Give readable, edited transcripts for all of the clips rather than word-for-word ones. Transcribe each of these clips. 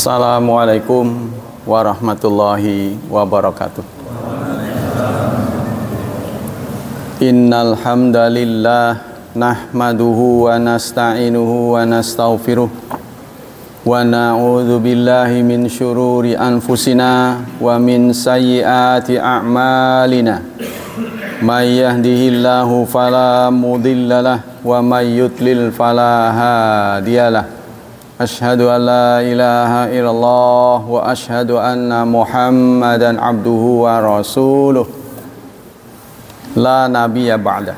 Assalamualaikum warahmatullahi wabarakatuh. Innal hamdalillah nahmaduhu wa nasta'inuhu wa nastaghfiruh wa na'udzu billahi min syururi anfusina wa min sayyiati a'malina. May yahdihillahu fala mudhillalah wa may yudlil fala hadiyalah. Asyhadu an la ilaha illallah wa asyhadu anna Muhammadan abduhu wa rasuluh la nabiyya ba'da.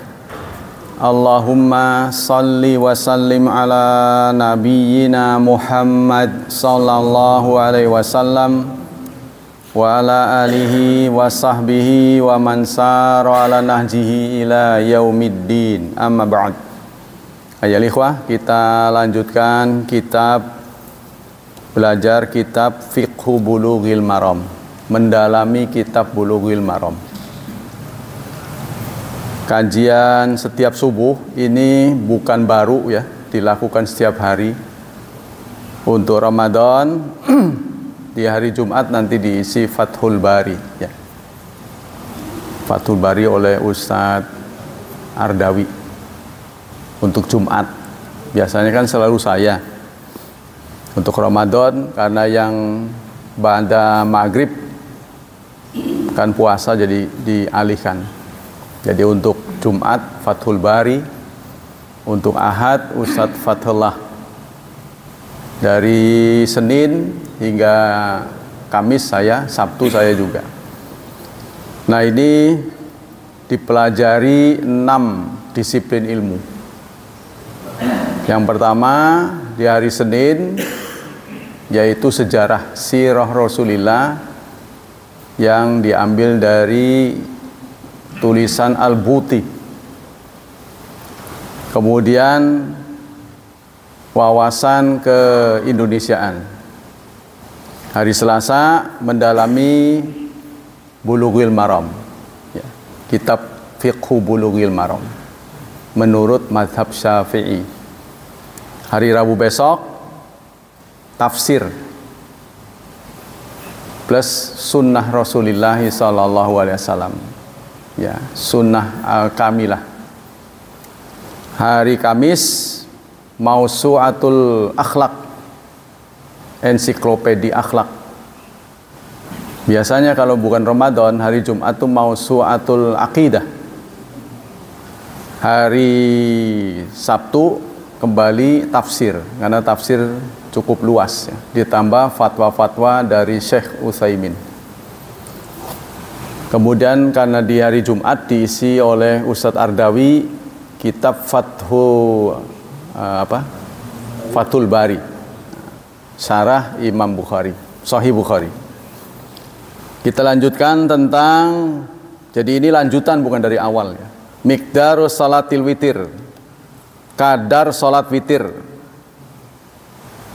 Allahumma salli wa sallim ala nabiyyina Muhammad sallallahu alaihi wasallam wa ala alihi wa sahbihi wa man sara ala nahjihi ila yaumiddin. Amma ba'd. Ayol ikhwah, kita lanjutkan belajar kitab Fiqhu Bulughil Maram, mendalami kitab Bulughil Maram. Kajian setiap subuh ini bukan baru ya, dilakukan setiap hari. Untuk Ramadan di hari Jumat nanti diisi Fathul Bari ya. Fathul Bari oleh Ustadz Ardawi. Untuk Jumat biasanya kan selalu saya. Untuk Ramadan karena yang ba'da maghrib kan puasa jadi dialihkan. Jadi untuk Jumat Fathul Bari, untuk Ahad Ustadz Fathullah. Dari Senin hingga Kamis saya, Sabtu saya juga. Nah, ini dipelajari 6 disiplin ilmu. Yang pertama di hari Senin yaitu sejarah sirah Rasulillah yang diambil dari tulisan Al-Buti. Kemudian wawasan keindonesiaan. Hari Selasa mendalami Bulughil Maram ya, kitab Fiqhu Bulughil Maram menurut mazhab Syafi'i. Hari Rabu besok tafsir plus sunnah Rasulullah sallallahu alaihi wasallam ya, sunnah al-kamilah. Hari Kamis Mausu'atul Akhlak, ensiklopedi akhlak. Biasanya kalau bukan Ramadan hari Jumat itu Mausu'atul Aqidah. Hari Sabtu kembali tafsir, karena tafsir cukup luas ya. Ditambah fatwa-fatwa dari Syekh Utsaimin. Kemudian karena di hari Jumat diisi oleh Ustadz Ardawi kitab Fathul Bari, syarah Imam Bukhari, Sahih Bukhari. Kita lanjutkan tentang, jadi ini lanjutan bukan dari awal ya. Miqdarus salatil witir, kadar salat witir.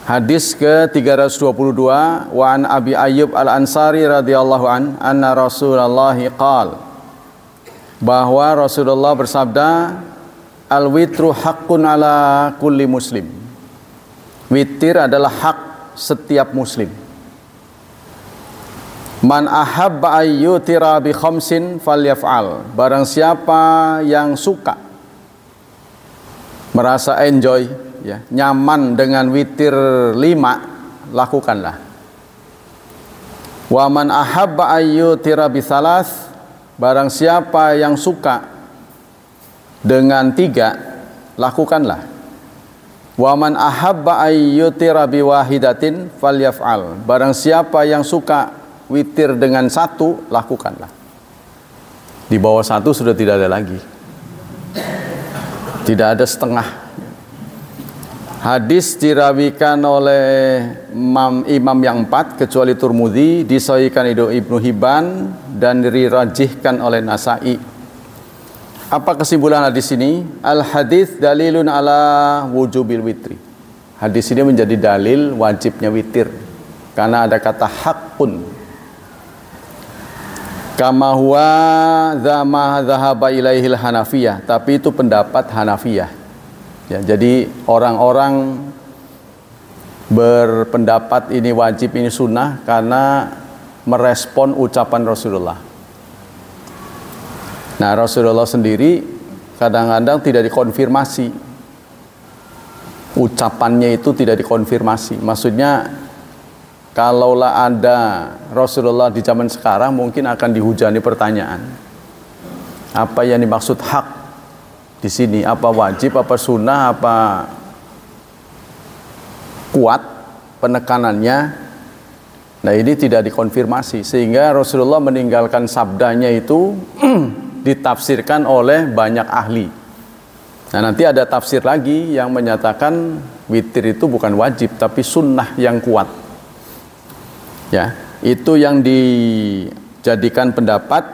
Hadis ke-322, wa an Abi Ayyub Al-Ansari radhiyallahu anna Rasulullah qala, bahwa Rasulullah bersabda, al-witru haqqun ala kulli muslim. Witir adalah hak setiap muslim. Man ahabba ayyutira bi khamsin falyaf'al. Barang siapa yang suka, merasa enjoy ya, nyaman dengan witir 5, lakukanlah. Wa man ahabba ayyutira bi salas. Barang siapa yang suka dengan 3, lakukanlah. Wa man ahabba ayyutira bi wahidatin falyaf'al. Barang siapa yang suka witir dengan 1, lakukanlah. Di bawah 1 sudah tidak ada lagi. Tidak ada setengah. Hadis dirawikan oleh imam yang 4 kecuali Turmudi, disahihkan Ibnu Hibban dan dirajihkan oleh Nasa'i. Apa kesimpulan hadis ini? Al hadis dalilun ala wujubil witri. Hadis ini menjadi dalil wajibnya witir karena ada kata haqqun. Kama huwa dzama dzahaba ilaihil Hanafiyah, tapi itu pendapat Hanafiyah. Ya, jadi orang-orang berpendapat ini wajib, ini sunnah karena merespon ucapan Rasulullah. Nah, Rasulullah sendiri kadang-kadang tidak dikonfirmasi. Ucapannya itu tidak dikonfirmasi. Maksudnya, kalaulah ada Rasulullah di zaman sekarang mungkin akan dihujani pertanyaan. Apa yang dimaksud hak di sini? Apa wajib, apa sunnah, apa kuat penekanannya? Nah, ini tidak dikonfirmasi, sehingga Rasulullah meninggalkan sabdanya itu ditafsirkan oleh banyak ahli. Nah, nanti ada tafsir lagi yang menyatakan witir itu bukan wajib tapi sunnah yang kuat. Ya, itu yang dijadikan pendapat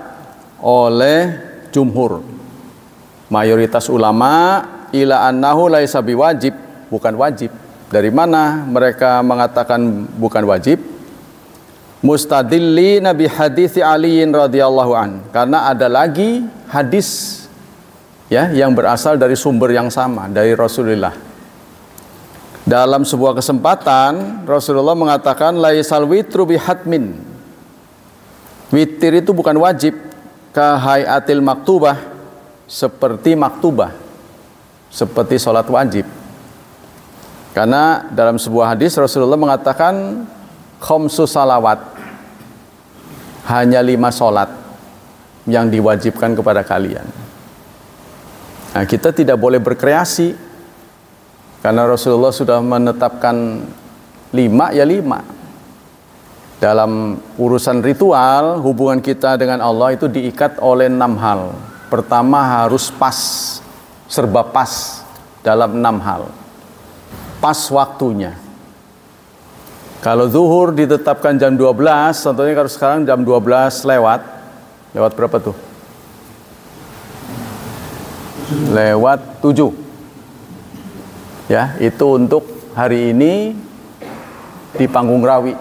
oleh jumhur. Mayoritas ulama ila annahu laisa biwajib, bukan wajib. Dari mana mereka mengatakan bukan wajib? Mustadilli nabi hadits Aliin radhiyallahu an, karena ada lagi hadis ya yang berasal dari sumber yang sama, dari Rasulullah. Dalam sebuah kesempatan Rasulullah mengatakan laisal witru bihatmin, witir itu bukan wajib, kahayatil maktubah, seperti maktubah, seperti sholat wajib. Karena dalam sebuah hadis Rasulullah mengatakan khamsu salawat, hanya 5 sholat yang diwajibkan kepada kalian. Nah, kita tidak boleh berkreasi, karena Rasulullah sudah menetapkan 5 ya 5. Dalam urusan ritual, hubungan kita dengan Allah itu diikat oleh 6 hal. Pertama, harus pas, serba pas dalam 6 hal. Pas waktunya. Kalau zuhur ditetapkan jam 12, contohnya kalau sekarang jam 12 lewat berapa tuh? Lewat 7. Ya, itu untuk hari ini di Panggung Rawi.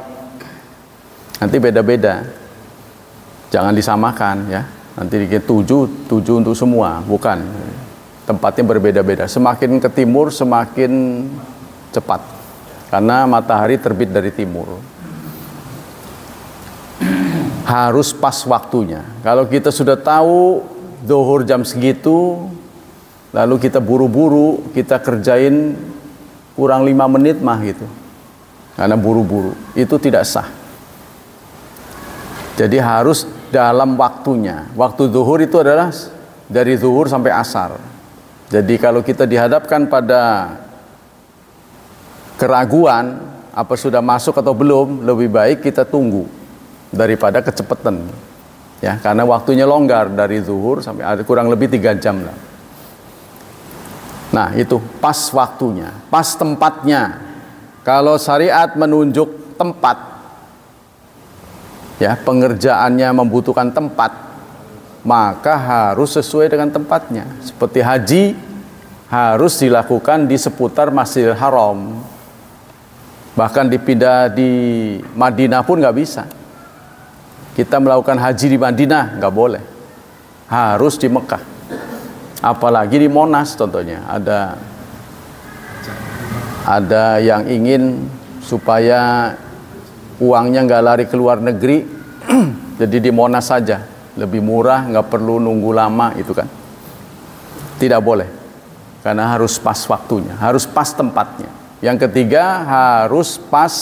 Nanti beda-beda. Jangan disamakan ya. Nanti dikit 7 untuk semua, bukan. Tempatnya berbeda-beda. Semakin ke timur semakin cepat. Karena matahari terbit dari timur. Harus pas waktunya. Kalau kita sudah tahu zuhur jam segitu, lalu kita buru-buru, kita kerjain kurang 5 menit mah gitu. Karena buru-buru, itu tidak sah. Jadi harus dalam waktunya. Waktu zuhur itu adalah dari zuhur sampai asar. Jadi kalau kita dihadapkan pada keraguan apa sudah masuk atau belum, lebih baik kita tunggu daripada kecepatan ya, karena waktunya longgar dari zuhur sampai ada kurang lebih 3 jam lah. Nah, itu pas waktunya, pas tempatnya. Kalau syariat menunjuk tempat ya, pengerjaannya membutuhkan tempat, maka harus sesuai dengan tempatnya. Seperti haji harus dilakukan di seputar Masjidil Haram. Bahkan dipindah di Madinah pun nggak bisa. Kita melakukan haji di Madinah nggak boleh, harus di Mekah. Apalagi di Monas contohnya, ada yang ingin supaya uangnya nggak lari ke luar negeri, jadi di Monas saja, lebih murah, nggak perlu nunggu lama, itu kan tidak boleh, karena harus pas waktunya, harus pas tempatnya. Yang ketiga, harus pas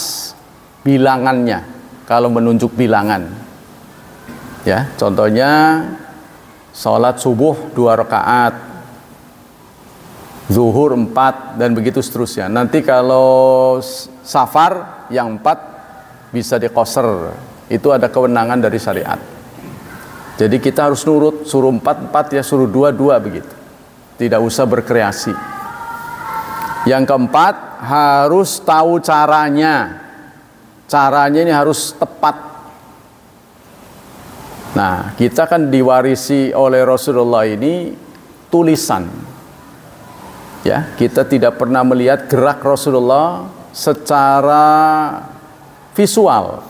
bilangannya. Kalau menunjuk bilangan ya, contohnya sholat subuh 2 rakaat, zuhur 4, dan begitu seterusnya. Nanti kalau safar yang 4 bisa diqasar, itu ada kewenangan dari syariat. Jadi kita harus nurut, suruh 4 ya, suruh 2 begitu, tidak usah berkreasi. Yang keempat, harus tahu caranya. Caranya ini harus tepat. Nah, kita kan diwarisi oleh Rasulullah ini tulisan. Ya, kita tidak pernah melihat gerak Rasulullah secara visual.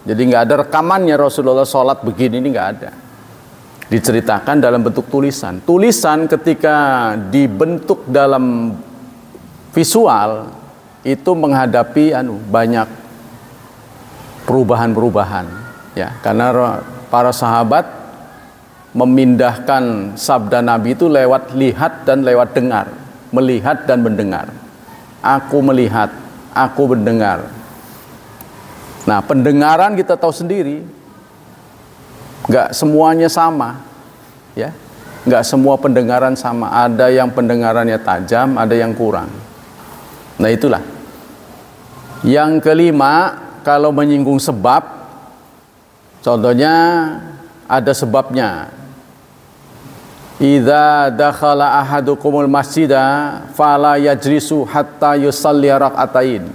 Jadi nggak ada rekamannya Rasulullah sholat begini, ini nggak ada. Diceritakan dalam bentuk tulisan. Tulisan ketika dibentuk dalam visual itu menghadapi banyak perubahan-perubahan, ya, karena para sahabat memindahkan sabda Nabi itu lewat lihat dan lewat dengar, melihat dan mendengar. Aku melihat, aku mendengar. Nah, pendengaran kita tahu sendiri, nggak semuanya sama, ya, nggak semua pendengaran sama. Ada yang pendengarannya tajam, ada yang kurang. Nah, itulah. Yang kelima, kalau menyinggung sebab, contohnya ada sebabnya. Idza dakhala ahadukumul masjida fala yajlisu hatta yusalli rak'atain.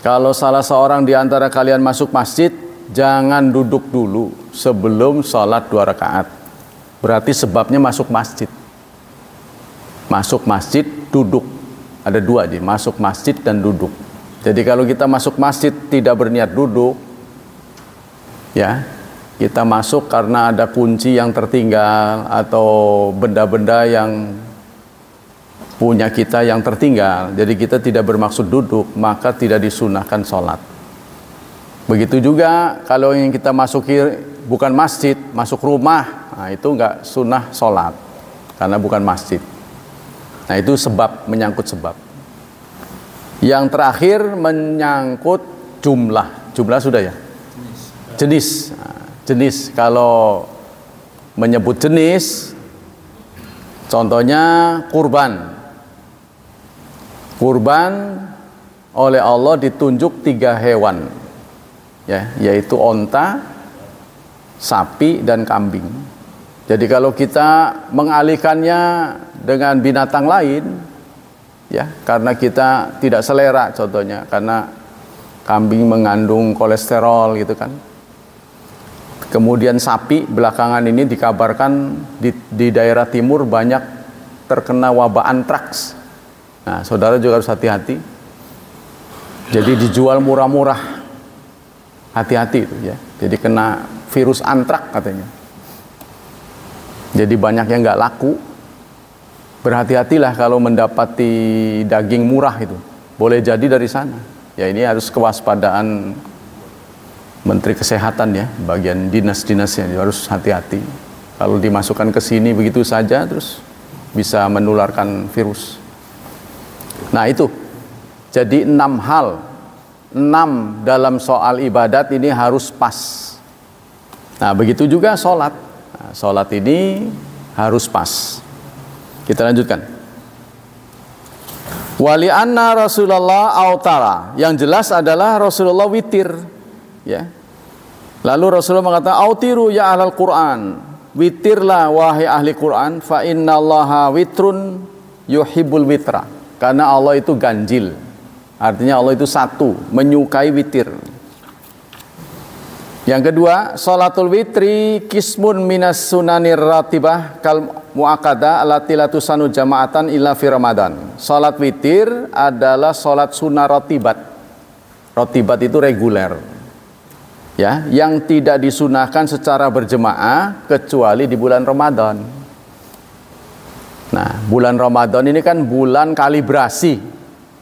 Kalau salah seorang di antara kalian masuk masjid, jangan duduk dulu sebelum sholat 2 rakaat. Berarti sebabnya masuk masjid. Masuk masjid, duduk. Ada 2 aja, masuk masjid dan duduk. Jadi kalau kita masuk masjid tidak berniat duduk, ya, kita masuk karena ada kunci yang tertinggal atau benda-benda yang punya kita yang tertinggal, jadi kita tidak bermaksud duduk, maka tidak disunahkan sholat. Begitu juga kalau yang kita masuki bukan masjid, masuk rumah, nah itu enggak sunnah sholat karena bukan masjid. Nah, itu sebab, menyangkut sebab. Yang terakhir menyangkut jumlah. Jumlah sudah ya? Jenis. Nah, jenis, kalau menyebut jenis, contohnya kurban. Kurban oleh Allah ditunjuk 3 hewan, ya, yaitu onta, sapi, dan kambing. Jadi kalau kita mengalihkannya dengan binatang lain, ya, karena kita tidak selera, contohnya karena kambing mengandung kolesterol gitu kan. Kemudian sapi belakangan ini dikabarkan di daerah timur banyak terkena wabah antraks. Nah, saudara juga harus hati-hati. Jadi dijual murah-murah, hati-hati itu, ya. Jadi kena virus antrak katanya. Jadi banyak yang nggak laku. Berhati-hatilah kalau mendapati daging murah itu. Boleh jadi dari sana. Ya, ini harus kewaspadaan Menteri Kesehatan, ya, bagian dinas-dinasnya harus hati-hati. Kalau dimasukkan ke sini begitu saja terus bisa menularkan virus. Nah, itu. Jadi 6 hal. 6 dalam soal ibadat ini harus pas. Nah, begitu juga sholat. Nah, sholat ini harus pas. Kita lanjutkan. Wali anna Rasulullah autara. Yang jelas adalah Rasulullah witir, ya. Lalu Rasulullah mengatakan, autiru ya ahlal Quran. Witirlah wahai ahli Quran, fa innallaha witrun yuhibbul witra. Karena Allah itu ganjil. Artinya Allah itu satu, menyukai witir. Yang kedua, sholatul witri kismun minas sunanir ratibah kal mu'akada allati la tusanu jama'atan illa fi Ramadan. Sholat witir adalah sholat sunnah ratibat. Ratibat itu reguler, ya, yang tidak disunahkan secara berjemaah kecuali di bulan Ramadan. Nah, bulan Ramadan ini kan bulan kalibrasi.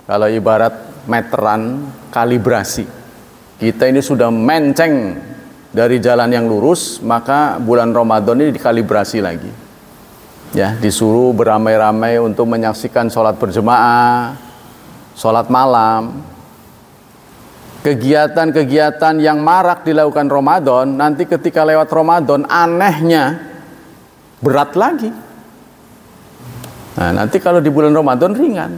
Kalau ibarat meteran kalibrasi, kita ini sudah menceng dari jalan yang lurus, maka bulan Ramadan ini dikalibrasi lagi, ya, disuruh beramai-ramai untuk menyaksikan sholat berjemaah, sholat malam. Kegiatan-kegiatan yang marak dilakukan Ramadan, nanti ketika lewat Ramadan anehnya berat lagi. Nah, nanti kalau di bulan Ramadan ringan,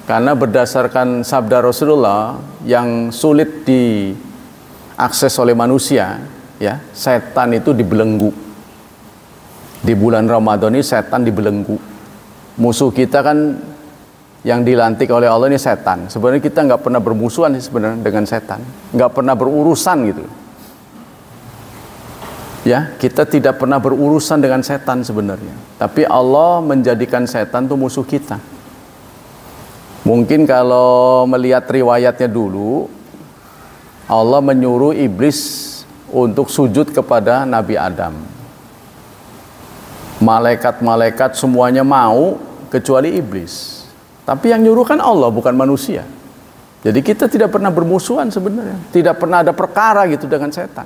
karena berdasarkan sabda Rasulullah yang sulit diakses oleh manusia, ya, setan itu dibelenggu. Di bulan Ramadan ini setan dibelenggu. Musuh kita kan yang dilantik oleh Allah ini setan. Sebenarnya kita nggak pernah bermusuhan sebenarnya dengan setan, nggak pernah berurusan gitu. Ya, kita tidak pernah berurusan dengan setan sebenarnya. Tapi Allah menjadikan setan itu musuh kita. Mungkin kalau melihat riwayatnya dulu, Allah menyuruh iblis untuk sujud kepada Nabi Adam. Malaikat-malaikat semuanya mau kecuali iblis. Tapi yang nyuruh kan Allah, bukan manusia. Jadi kita tidak pernah bermusuhan sebenarnya. Tidak pernah ada perkara gitu dengan setan.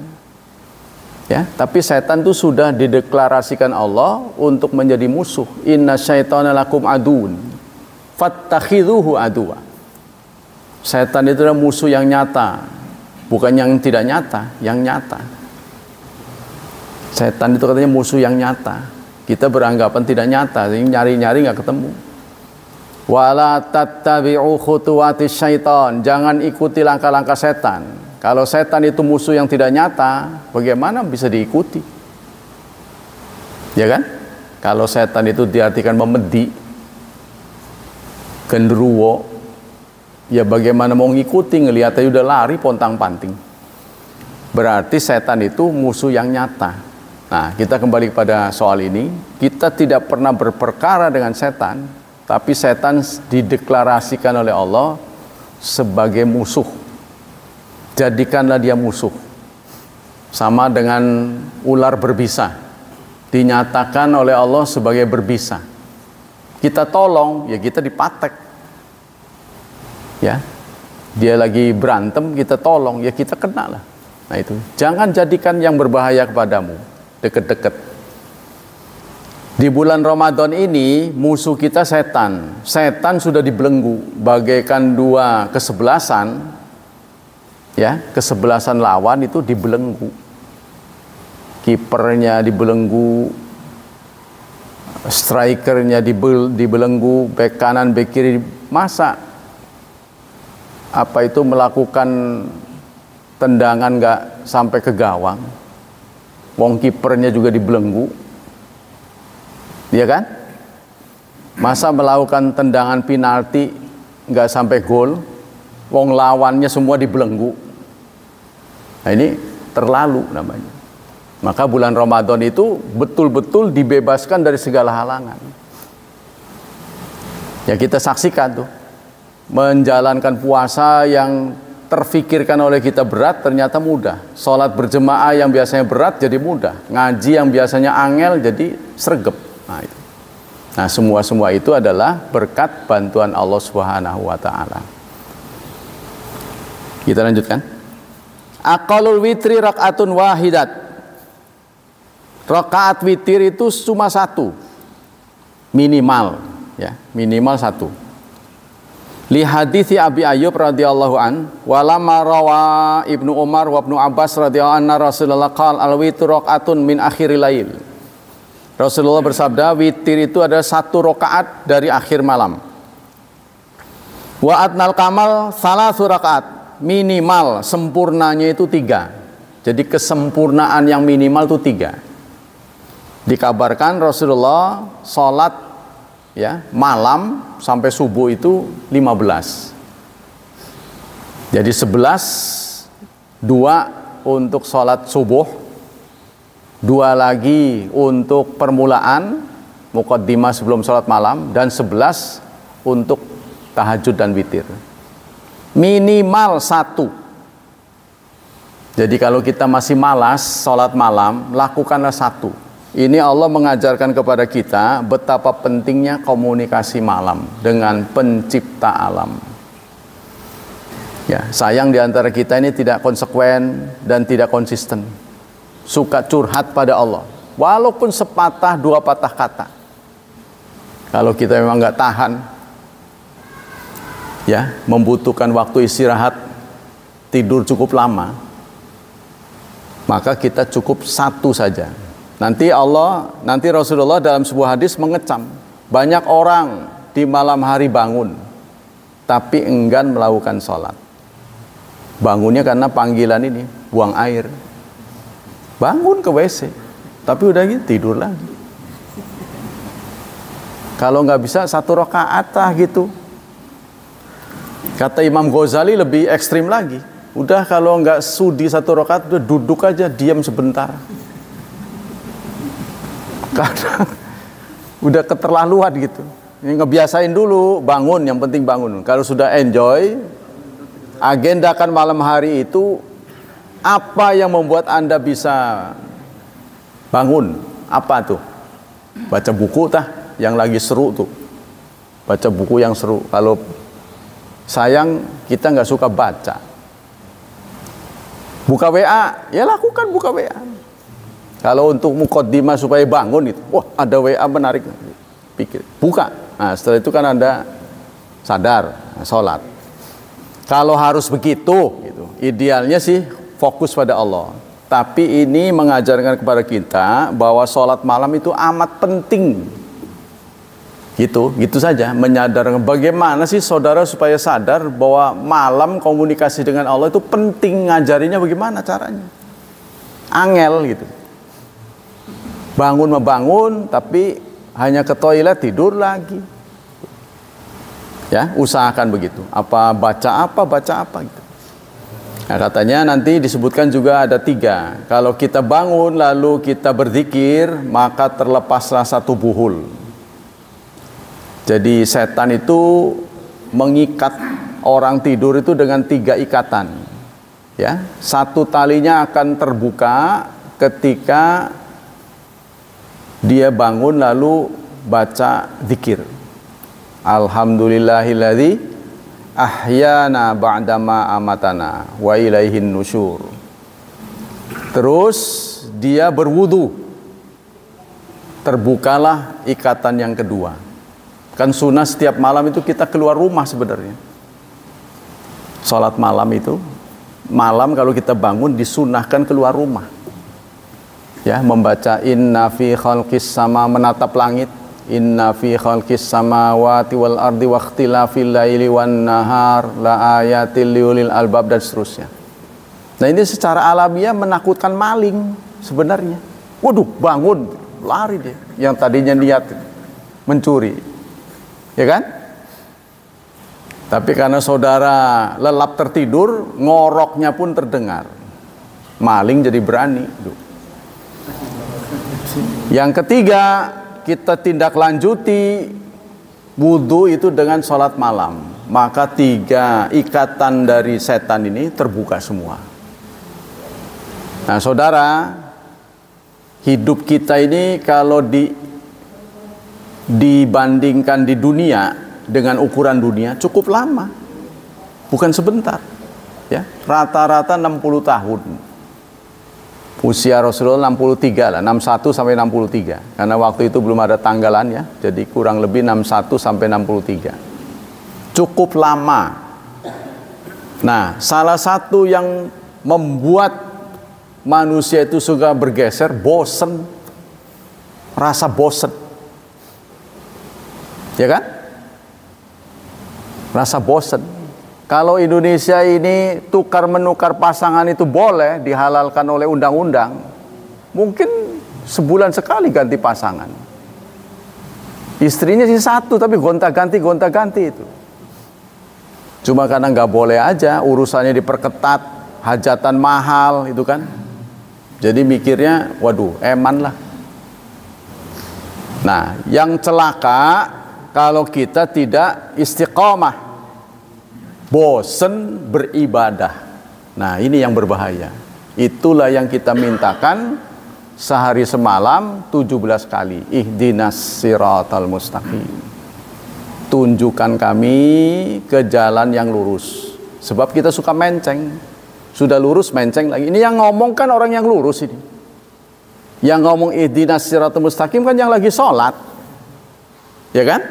Ya, tapi setan itu sudah dideklarasikan Allah untuk menjadi musuh. Inna syaitana lakum aduun fattakhidhuhu aduwa. Setan itu adalah musuh yang nyata, bukan yang tidak nyata, yang nyata. Setan itu katanya musuh yang nyata. Kita beranggapan tidak nyata, nyari-nyari nggak ketemu. Wala tattabi'u khutuwatis syaitan. Jangan ikuti langkah-langkah setan. Kalau setan itu musuh yang tidak nyata, bagaimana bisa diikuti? Ya kan? Kalau setan itu diartikan memedi, genderuwo, ya bagaimana mau ngikuti, ngelihat aja udah lari pontang-panting. Berarti setan itu musuh yang nyata. Nah, kita kembali kepada soal ini. Kita tidak pernah berperkara dengan setan, tapi setan dideklarasikan oleh Allah sebagai musuh. Jadikanlah dia musuh. Sama dengan ular berbisa. Dinyatakan oleh Allah sebagai berbisa. Kita tolong, ya kita dipatek. Ya. Dia lagi berantem, kita tolong, ya kita kena lah. Nah itu. Jangan jadikan yang berbahaya kepadamu deket-deket. Di bulan Ramadan ini musuh kita setan. Setan sudah dibelenggu bagaikan dua kesebelasan. Ya, kesebelasan lawan itu dibelenggu. Kipernya dibelenggu, strikernya dibelenggu, bek kanan, bek kiri. Masa apa itu melakukan tendangan nggak sampai ke gawang? Wong kipernya juga dibelenggu. Iya kan? Masa melakukan tendangan penalti nggak sampai gol, wong lawannya semua dibelenggu. Nah ini terlalu namanya. Maka bulan Ramadan itu betul-betul dibebaskan dari segala halangan. Ya kita saksikan tuh, menjalankan puasa yang terfikirkan oleh kita berat ternyata mudah. Sholat berjemaah yang biasanya berat jadi mudah. Ngaji yang biasanya angel jadi sregep. Nah, itu. Nah, semua itu adalah berkat bantuan Allah Subhanahu wa taala. Kita lanjutkan. Aqallul witri rakaatun wahidat. Rakaat witir itu cuma satu. Minimal, ya, minimal satu. Li hadithi Abi Ayyub radhiyallahu an, walamma rawa Ibnu Umar wa Ibnu Abbas radhiyallahu anna Rasulullah qala al-witru rakaatun min akhiril lail. Rasulullah bersabda, witir itu adalah satu rakaat dari akhir malam. Wa adnal kamal salasu rakaat, minimal sempurnanya itu 3. Jadi kesempurnaan yang minimal itu 3. Dikabarkan Rasulullah sholat ya malam sampai subuh itu 15. Jadi 11, 2 untuk sholat subuh, 2 lagi untuk permulaan muqaddimah sebelum sholat malam, dan 11 untuk tahajud dan witir. Minimal 1. Jadi kalau kita masih malas sholat malam, lakukanlah 1. Ini Allah mengajarkan kepada kita betapa pentingnya komunikasi malam dengan pencipta alam. Ya, sayang diantara kita ini tidak konsekuen dan tidak konsisten. Suka curhat pada Allah, walaupun sepatah 2 patah kata. Kalau kita memang nggak tahan, ya, membutuhkan waktu istirahat, tidur cukup lama, maka kita cukup 1 saja. Nanti Rasulullah dalam sebuah hadis mengecam, banyak orang di malam hari bangun, tapi enggan melakukan sholat. Bangunnya karena panggilan ini, buang air. Bangun ke WC, tapi udah gitu tidur lagi. Kalau nggak bisa 1 rakaat lah gitu. Kata Imam Ghazali lebih ekstrim lagi. Udah kalau nggak sudi 1 rakaat, udah duduk aja, diam sebentar. Kadang udah keterlaluan gitu. Ini ngebiasain dulu, bangun, yang penting bangun. Kalau sudah enjoy, agendakan malam hari itu. Apa yang membuat Anda bisa bangun? Apa tuh? Baca buku tah yang lagi seru tuh. baca buku yang seru. Kalau sayang kita nggak suka baca. Buka WA, ya lakukan buka WA. Kalau untuk mukaddimah supaya bangun itu, wah ada WA menarik, pikir, buka. Nah setelah itu kan Anda sadar, sholat. Kalau harus begitu, gitu. Idealnya sih fokus pada Allah. Tapi ini mengajarkan kepada kita bahwa sholat malam itu amat penting. Gitu saja. Menyadarkan bagaimana sih saudara supaya sadar bahwa malam komunikasi dengan Allah itu penting. Ngajarinya bagaimana caranya? Angel gitu. Bangun, tapi hanya ke toilet tidur lagi. Ya, usahakan begitu. Baca apa gitu. Nah, katanya nanti disebutkan juga ada 3. Kalau kita bangun lalu kita berzikir, maka terlepaslah satu buhul. Jadi setan itu mengikat orang tidur itu dengan 3 ikatan. Ya, satu talinya akan terbuka ketika dia bangun lalu baca zikir. Alhamdulillahilladzi ahyana ba'dama amatana wa ilaihin nusyur. Terus dia berwudu, terbukalah ikatan yang kedua. Kan sunnah setiap malam itu kita keluar rumah sebenarnya. Salat malam itu, malam kalau kita bangun disunnahkan keluar rumah. Ya, membaca inna fi khalqis sama, menatap langit. Inna fi khalqis samawati wal ardi wa ikhtilafil laili wan nahar la ayatil liulil albab dan seterusnya. Nah ini secara alamiah menakutkan maling sebenarnya. Waduh, bangun, lari dia. Yang tadinya niat mencuri. Ya kan? Tapi karena saudara lelap tertidur, ngoroknya pun terdengar. Maling jadi berani. Yang ketiga, kita tindak lanjuti wudhu itu dengan sholat malam. Maka 3 ikatan dari setan ini terbuka semua. Nah saudara, hidup kita ini kalau dibandingkan di dunia dengan ukuran dunia cukup lama, bukan sebentar. Ya, rata-rata 60 tahun. Usia Rasulullah 63 lah, 61 sampai 63. Karena waktu itu belum ada tanggalan ya, jadi kurang lebih 61 sampai 63. Cukup lama. Nah, salah satu yang membuat manusia itu suka bergeser, bosen. Rasa bosen. Ya kan? Rasa bosen. Kalau Indonesia ini tukar-menukar pasangan itu boleh, dihalalkan oleh undang-undang, mungkin sebulan sekali ganti pasangan. Istrinya sih satu, tapi gonta-ganti itu. Cuma karena nggak boleh aja, urusannya diperketat, hajatan mahal, itu kan. Jadi mikirnya, waduh, eman lah. Nah, yang celaka kalau kita tidak istiqomah, bosen beribadah. Nah ini yang berbahaya. Itulah yang kita mintakan sehari semalam 17 kali. Ihdinas siratal mustaqim. Tunjukkan kami ke jalan yang lurus. Sebab kita suka menceng. Sudah lurus menceng lagi. Ini yang ngomong kan orang yang lurus ini. Yang ngomong ihdinas siratal mustaqim kan yang lagi sholat. Ya kan?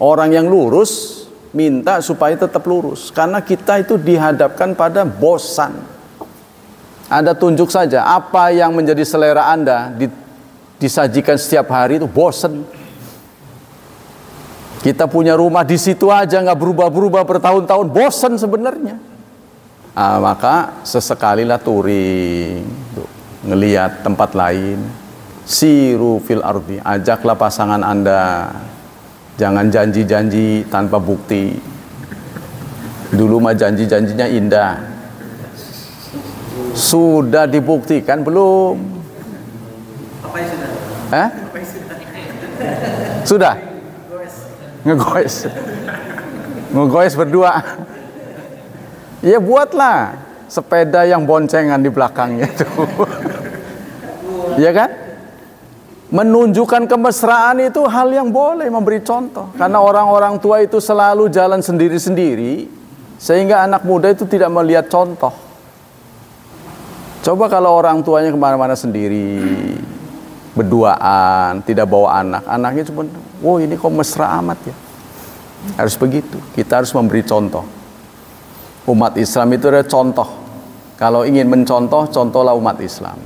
Orang yang lurus minta supaya tetap lurus, karena kita itu dihadapkan pada bosan. Anda tunjuk saja apa yang menjadi selera Anda disajikan setiap hari itu bosan. Kita punya rumah di situ aja nggak berubah-berubah bertahun-tahun, bosan sebenarnya. Maka sesekalilah touring, ngelihat tempat lain. Siru fil ardi, ajaklah pasangan Anda. Jangan janji-janji tanpa bukti. Dulu mah janji-janjinya indah. Sudah dibuktikan belum? Apa yang sudah? Sudah? Ngegoes berdua. Ya buatlah sepeda yang boncengan di belakangnya itu. Ya kan? Menunjukkan kemesraan itu hal yang boleh, memberi contoh. Karena orang-orang tua itu selalu jalan sendiri-sendiri, sehingga anak muda itu tidak melihat contoh. Coba kalau orang tuanya kemana-mana sendiri, berduaan, tidak bawa anak, anaknya cuma, wow ini kok mesra amat ya. Harus begitu, kita harus memberi contoh. Umat Islam itu ada contoh. Kalau ingin mencontoh, contohlah umat Islam.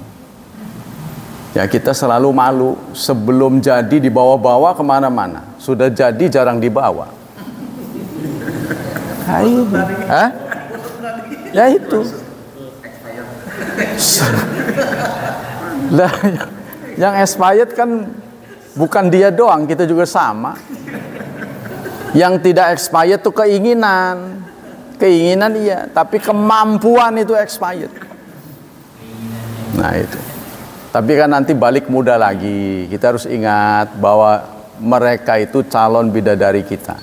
Ya kita selalu malu, sebelum jadi dibawa-bawa kemana-mana, sudah jadi jarang dibawa. Hah? Ya itu. Lah, yang expired kan bukan dia doang, kita juga sama. Yang tidak expired itu keinginan iya, tapi kemampuan itu expired. Nah itu. Tapi kan nanti balik muda lagi, kita harus ingat bahwa mereka itu calon bidadari kita.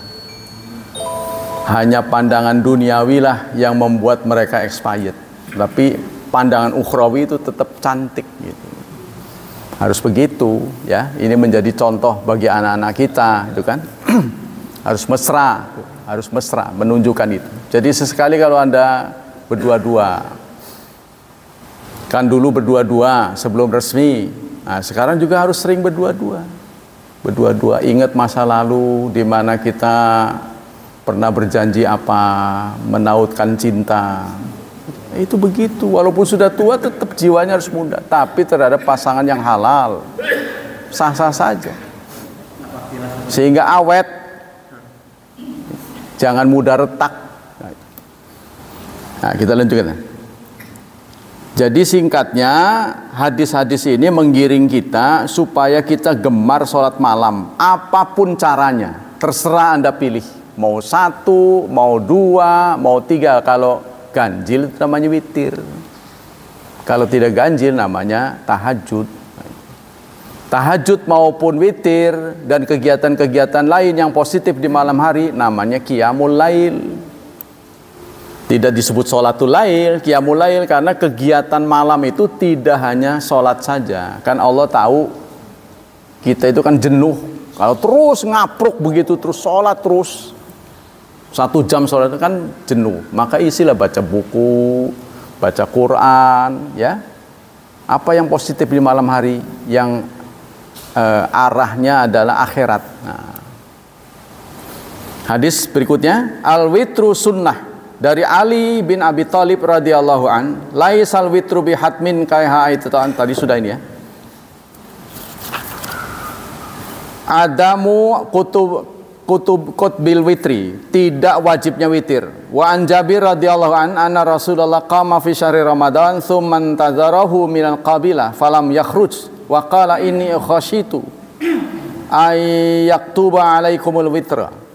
Hanya pandangan duniawi lah yang membuat mereka expired. Tapi pandangan ukhrawi itu tetap cantik gitu. Harus begitu ya. Ini menjadi contoh bagi anak-anak kita, itu kan. Harus mesra, menunjukkan itu. Jadi sesekali kalau Anda berdua-dua, kan dulu berdua-dua sebelum resmi. Nah, sekarang juga harus sering berdua-dua. Berdua-dua, ingat masa lalu di mana kita pernah berjanji apa, menautkan cinta. Itu begitu, walaupun sudah tua tetap jiwanya harus muda, tapi terhadap pasangan yang halal sah-sah saja. Sehingga awet. Jangan mudah retak. Nah, kita lanjutkan. Jadi singkatnya, hadis-hadis ini menggiring kita supaya kita gemar sholat malam. Apapun caranya, terserah Anda pilih. Mau 1, mau 2, mau 3. Kalau ganjil namanya witir. Kalau tidak ganjil namanya tahajud. Tahajud maupun witir dan kegiatan-kegiatan lain yang positif di malam hari namanya qiyamul lail. Tidak disebut sholatul lail, qiyamul lail, karena kegiatan malam itu tidak hanya sholat saja. Kan Allah tahu kita itu kan jenuh. Kalau terus ngapruk begitu, terus sholat terus 1 jam sholat itu kan jenuh. Maka isilah baca buku, baca Quran, ya. Apa yang positif di malam hari yang arahnya adalah akhirat. Nah. Hadis berikutnya, al-witru sunnah. Dari Ali bin Abi Thalib radhiyallahu an, laisal witru bihatmin kaiha itu tadi sudah ini ya. Adamu kutbil witri, tidak wajibnya witir. Wa an Jabir radhiyallahu an anna Rasulullah qama fi syahri Ramadan tsumma intazarahu minal qabilah falam yakhruj wa qala inni khashitu ay yaktuba alaikumul witra.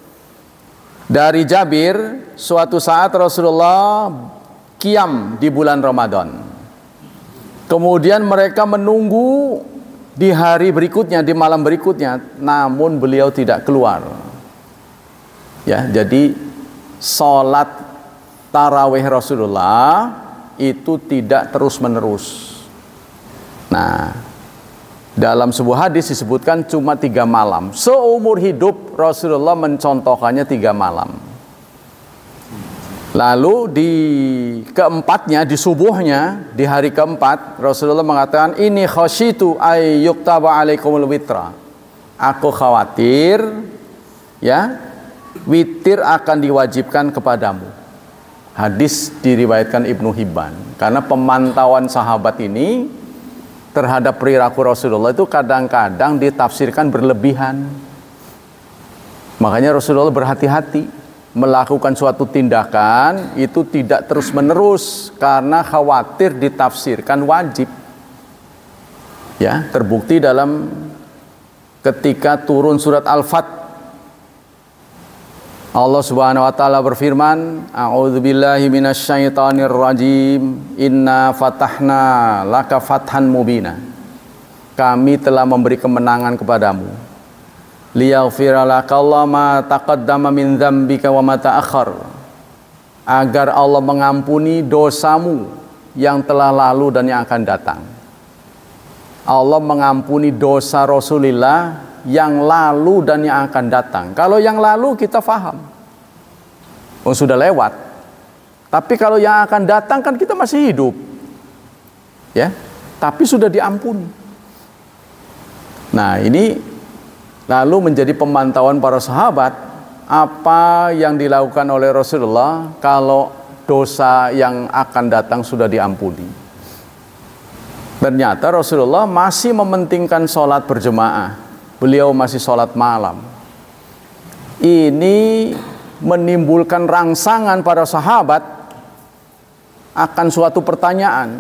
Dari Jabir, suatu saat Rasulullah qiyam di bulan Ramadan. Kemudian mereka menunggu di hari berikutnya, di malam berikutnya, namun beliau tidak keluar. Ya, jadi sholat tarawih Rasulullah itu tidak terus-menerus. Nah, dalam sebuah hadis disebutkan cuma 3 malam. Seumur hidup Rasulullah mencontohkannya 3 malam. Lalu di keempatnya, di subuhnya, di hari keempat, Rasulullah mengatakan, ini khasyitu ay yuktaba alaikumul witra. Aku khawatir, ya, witir akan diwajibkan kepadamu. Hadis diriwayatkan Ibnu Hibban. Karena pemantauan sahabat ini terhadap perilaku Rasulullah itu kadang-kadang ditafsirkan berlebihan. Makanya Rasulullah berhati-hati melakukan suatu tindakan itu tidak terus-menerus karena khawatir ditafsirkan wajib. Ya, terbukti dalam ketika turun surat Al-Fat, Allah Subhanahu wa taala berfirman, a'udzubillahi minasyaitonir rajim, inna fatahna laka fathan mubina. Kami telah memberi kemenangan kepadamu. Liyaghfira lakallahu ma taqaddama min dzambika wa ma ta'akhkhar. Agar Allah mengampuni dosamu yang telah lalu dan yang akan datang. Allah mengampuni dosa Rasulullah yang lalu dan yang akan datang. Kalau yang lalu kita faham, oh sudah lewat. Tapi kalau yang akan datang kan kita masih hidup, ya. Tapi sudah diampuni. Nah ini lalu menjadi pemantauan para sahabat apa yang dilakukan oleh Rasulullah kalau dosa yang akan datang sudah diampuni. Ternyata Rasulullah masih mementingkan sholat berjemaah. Beliau masih sholat malam. Ini menimbulkan rangsangan para sahabat akan suatu pertanyaan.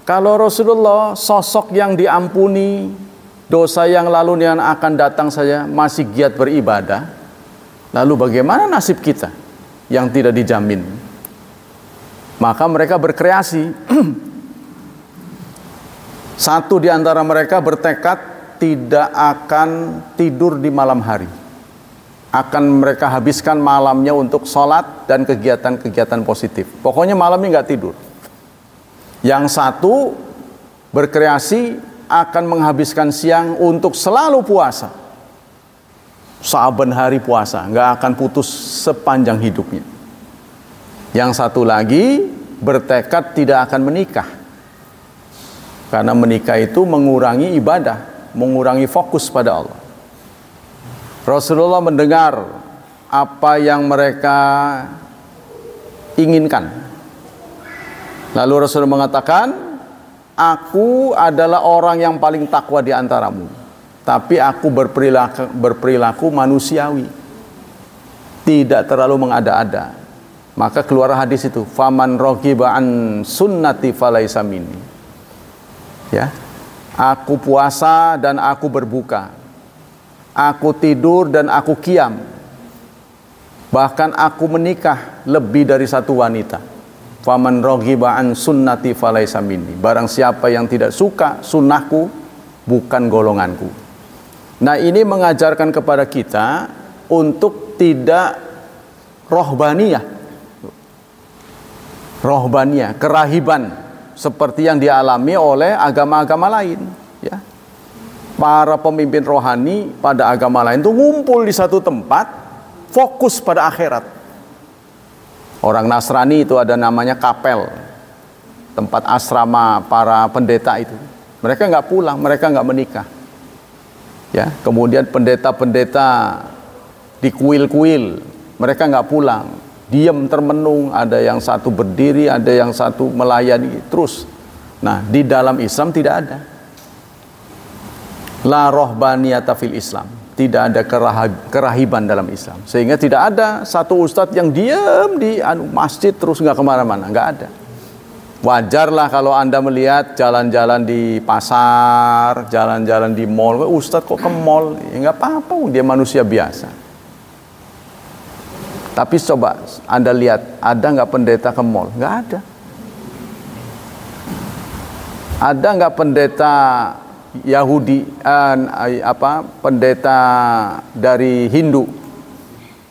Kalau Rasulullah sosok yang diampuni, dosa yang lalu yang akan datang saja masih giat beribadah, lalu bagaimana nasib kita yang tidak dijamin? Maka mereka berkreasi. Satu di antara mereka bertekad tidak akan tidur di malam hari. Akan mereka habiskan malamnya untuk sholat dan kegiatan-kegiatan positif. Pokoknya malamnya nggak tidur. Yang satu berkreasi akan menghabiskan siang untuk selalu puasa. Saben hari puasa, nggak akan putus sepanjang hidupnya. Yang satu lagi bertekad tidak akan menikah. Karena menikah itu mengurangi ibadah, mengurangi fokus pada Allah. Rasulullah mendengar apa yang mereka inginkan. Lalu Rasulullah mengatakan, aku adalah orang yang paling takwa di antaramu, tapi aku berperilaku manusiawi, tidak terlalu mengada-ada. Maka keluar hadis itu, faman raghiba an sunnati falaisa minni. Ya, aku puasa dan aku berbuka, aku tidur dan aku qiyam, bahkan aku menikah lebih dari satu wanita. Faman raghiba an sunnati falaisa minni. Barang siapa yang tidak suka sunnahku, bukan golonganku. Nah ini mengajarkan kepada kita untuk tidak rohbaniyah, kerahiban seperti yang dialami oleh agama-agama lain, ya. Para pemimpin rohani pada agama lain itu ngumpul di satu tempat, fokus pada akhirat. Orang Nasrani itu ada namanya kapel, tempat asrama para pendeta itu. Mereka nggak pulang, mereka nggak menikah. Ya, kemudian pendeta-pendeta di kuil-kuil, mereka nggak pulang. Diam termenung, ada yang satu berdiri, ada yang satu melayani terus. Nah, di dalam Islam tidak ada. La rohbaniyata fil Islam. Tidak ada kerahiban dalam Islam. Sehingga tidak ada satu ustadz yang diam di masjid terus nggak kemana-mana, nggak ada. Wajarlah kalau Anda melihat jalan-jalan di pasar, jalan-jalan di mall, ustadz kok ke mall? Ya nggak apa-apa, dia manusia biasa. Tapi coba Anda lihat, ada nggak pendeta ke mall? Nggak ada. Ada nggak pendeta Yahudi, pendeta dari Hindu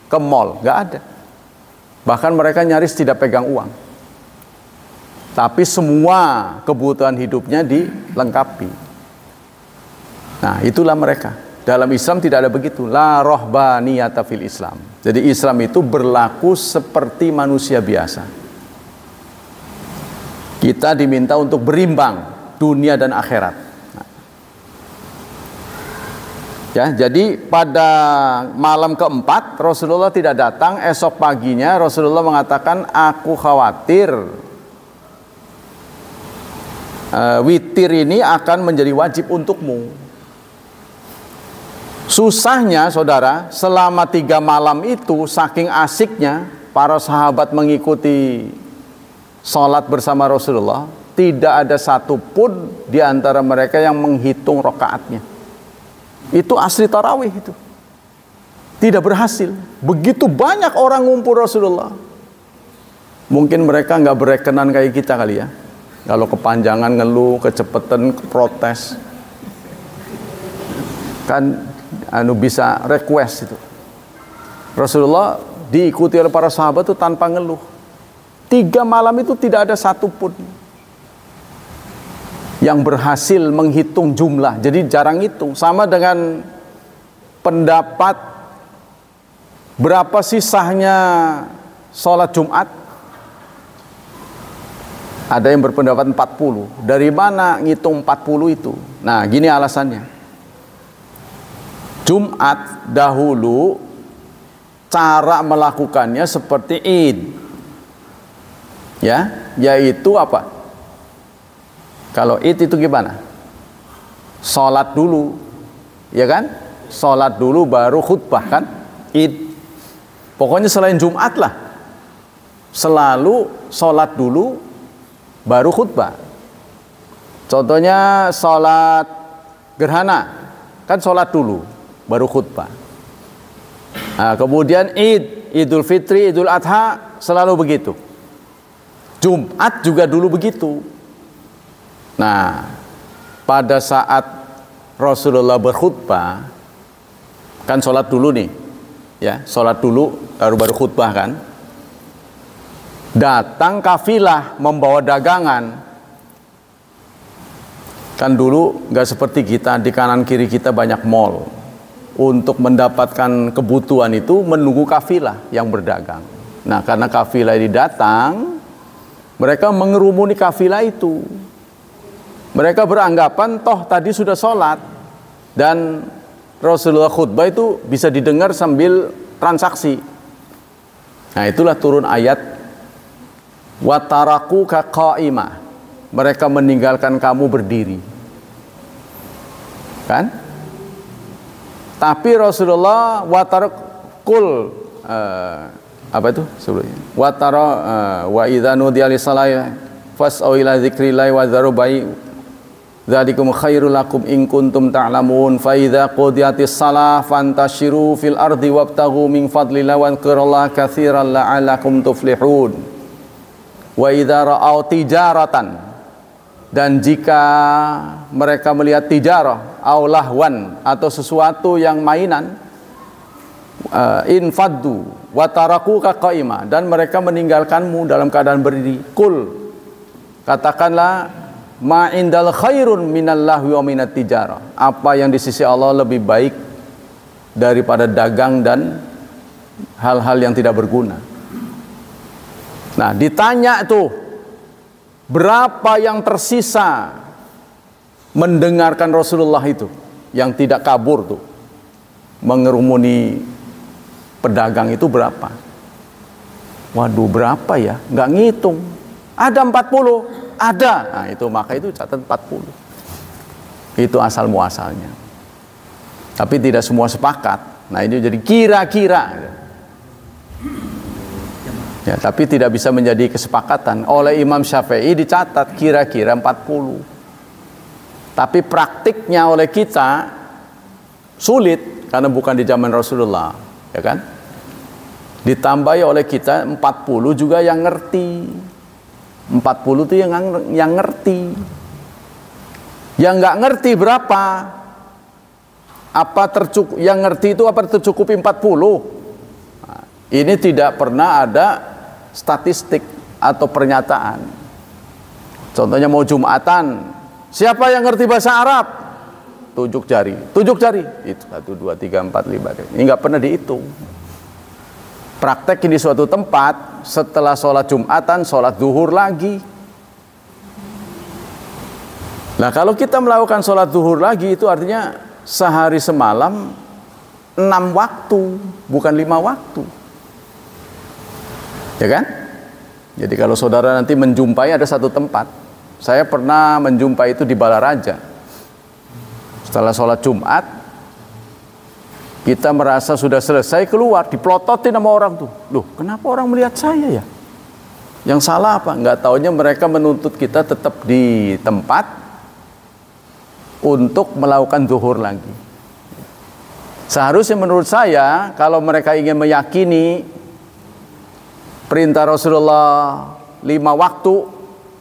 ke mall? Nggak ada. Bahkan mereka nyaris tidak pegang uang. Tapi semua kebutuhan hidupnya dilengkapi. Nah, itulah mereka. Dalam Islam tidak ada begitu. La rohbaniyata fil Islam. Jadi Islam itu berlaku seperti manusia biasa. Kita diminta untuk berimbang dunia dan akhirat. Nah. Ya, jadi pada malam keempat Rasulullah tidak datang. Esok paginya Rasulullah mengatakan, aku khawatir witir ini akan menjadi wajib untukmu. Susahnya saudara, selama 3 malam itu saking asiknya para sahabat mengikuti sholat bersama Rasulullah, tidak ada satupun di antara mereka yang menghitung rakaatnya. Itu asli tarawih itu. Tidak berhasil. Begitu banyak orang ngumpul Rasulullah. Mungkin mereka nggak berekenan kayak kita kali ya. Kalau kepanjangan ngeluh, kecepatan, protes. Kan bisa request itu. Rasulullah diikuti oleh para sahabat itu tanpa ngeluh. 3 malam itu tidak ada satupun. yang berhasil menghitung jumlah. Jadi jarang hitung. Sama dengan pendapat berapa sih sahnya sholat Jumat? Ada yang berpendapat 40. Dari mana ngitung 40 itu? Nah, gini alasannya. Jumat dahulu cara melakukannya seperti Id. Ya, yaitu apa? Kalau Id itu gimana? Sholat dulu. Ya kan? Sholat dulu baru khutbah kan? Id. Pokoknya selain Jumat lah. Selalu sholat dulu baru khutbah. Contohnya sholat gerhana, kan sholat dulu baru khutbah. Nah, kemudian Idul Fitri, Idul Adha selalu begitu. Jumat juga dulu begitu. Nah, pada saat Rasulullah berkhutbah, kan sholat dulu nih, ya, sholat dulu baru khutbah kan. Datang kafilah membawa dagangan. Kan dulu nggak seperti kita, di kanan kiri kita banyak mall. Untuk mendapatkan kebutuhan itu menunggu kafilah yang berdagang. Nah, karena kafilah ini datang, mereka mengerumuni kafilah itu. Mereka beranggapan toh tadi sudah sholat dan Rasulullah khutbah itu bisa didengar sambil transaksi. Nah, itulah turun ayat wataraku kaqaimah, mereka meninggalkan kamu berdiri, kan? Tapi Rasulullah watarakul apa itu sebelumnya? Watara wa idza nudiya lis-salati fas'au ila dzikrillah wa dzaru bai dzalikum khairul lakum in kuntum ta'lamun fa idza qudiyatis shalah fantashiru fil ardi wabtaghu min fadlillah wa dzkurullaha katsiran la'allakum tuflihun. Wa idza ra'au tijaratan, dan jika mereka melihat tijarah au lahwan atau sesuatu yang mainan, infaddu wa tarakuka qaima, dan mereka meninggalkanmu dalam keadaan berdiri. Kul, katakanlah ma indal khairun minallahwi wa minat tijarah, apa yang di sisi Allah lebih baik daripada dagang dan hal-hal yang tidak berguna. Nah, ditanya tuh berapa yang tersisa mendengarkan Rasulullah itu, yang tidak kabur tuh mengerumuni pedagang itu berapa? Waduh, berapa ya? Nggak ngitung. Ada 40, ada. Nah, itu maka itu catat 40. Itu asal muasalnya. Tapi tidak semua sepakat. Nah, ini jadi kira-kira. Ya, tapi tidak bisa menjadi kesepakatan. Oleh Imam Syafi'i dicatat kira-kira 40. Tapi praktiknya oleh kita sulit karena bukan di zaman Rasulullah, ya kan? Ditambahi oleh kita 40 juga yang ngerti. 40 itu yang ngerti. Yang nggak ngerti berapa? Apa tercukup? Yang ngerti itu apa tercukupi 40? Nah, ini tidak pernah ada statistik atau pernyataan. Contohnya mau Jumatan, siapa yang ngerti bahasa Arab? Tunjuk jari, itu 1, 2, 3, 4, 5. Ini nggak pernah dihitung. Praktek di suatu tempat, setelah sholat Jumatan, sholat zuhur lagi. Nah, kalau kita melakukan sholat zuhur lagi, itu artinya sehari semalam 6 waktu, bukan 5 waktu. Ya kan? Jadi kalau saudara nanti menjumpai ada satu tempat, saya pernah menjumpai itu di Balaraja. Setelah sholat Jumat, kita merasa sudah selesai, keluar, dipelototin sama orang tuh. Loh, kenapa orang melihat saya ya? Yang salah apa? Nggak taunya mereka menuntut kita tetap di tempat untuk melakukan zuhur lagi. Seharusnya menurut saya, kalau mereka ingin meyakini perintah Rasulullah 5 waktu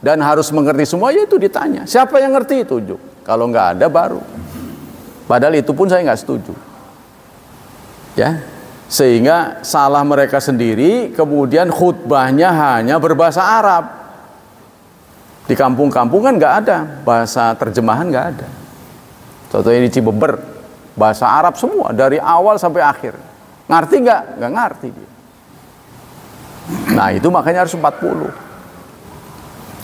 dan harus mengerti semua, ya itu ditanya. Siapa yang ngerti? Tunjuk. Kalau nggak ada baru. Padahal itu pun saya nggak setuju. Ya, sehingga salah mereka sendiri. Kemudian khutbahnya hanya berbahasa Arab. Di kampung-kampung kan nggak ada bahasa terjemahan, nggak ada. Contohnya di Cibeber, bahasa Arab semua dari awal sampai akhir. Ngerti nggak? Nggak ngerti dia. Nah itu makanya harus 40.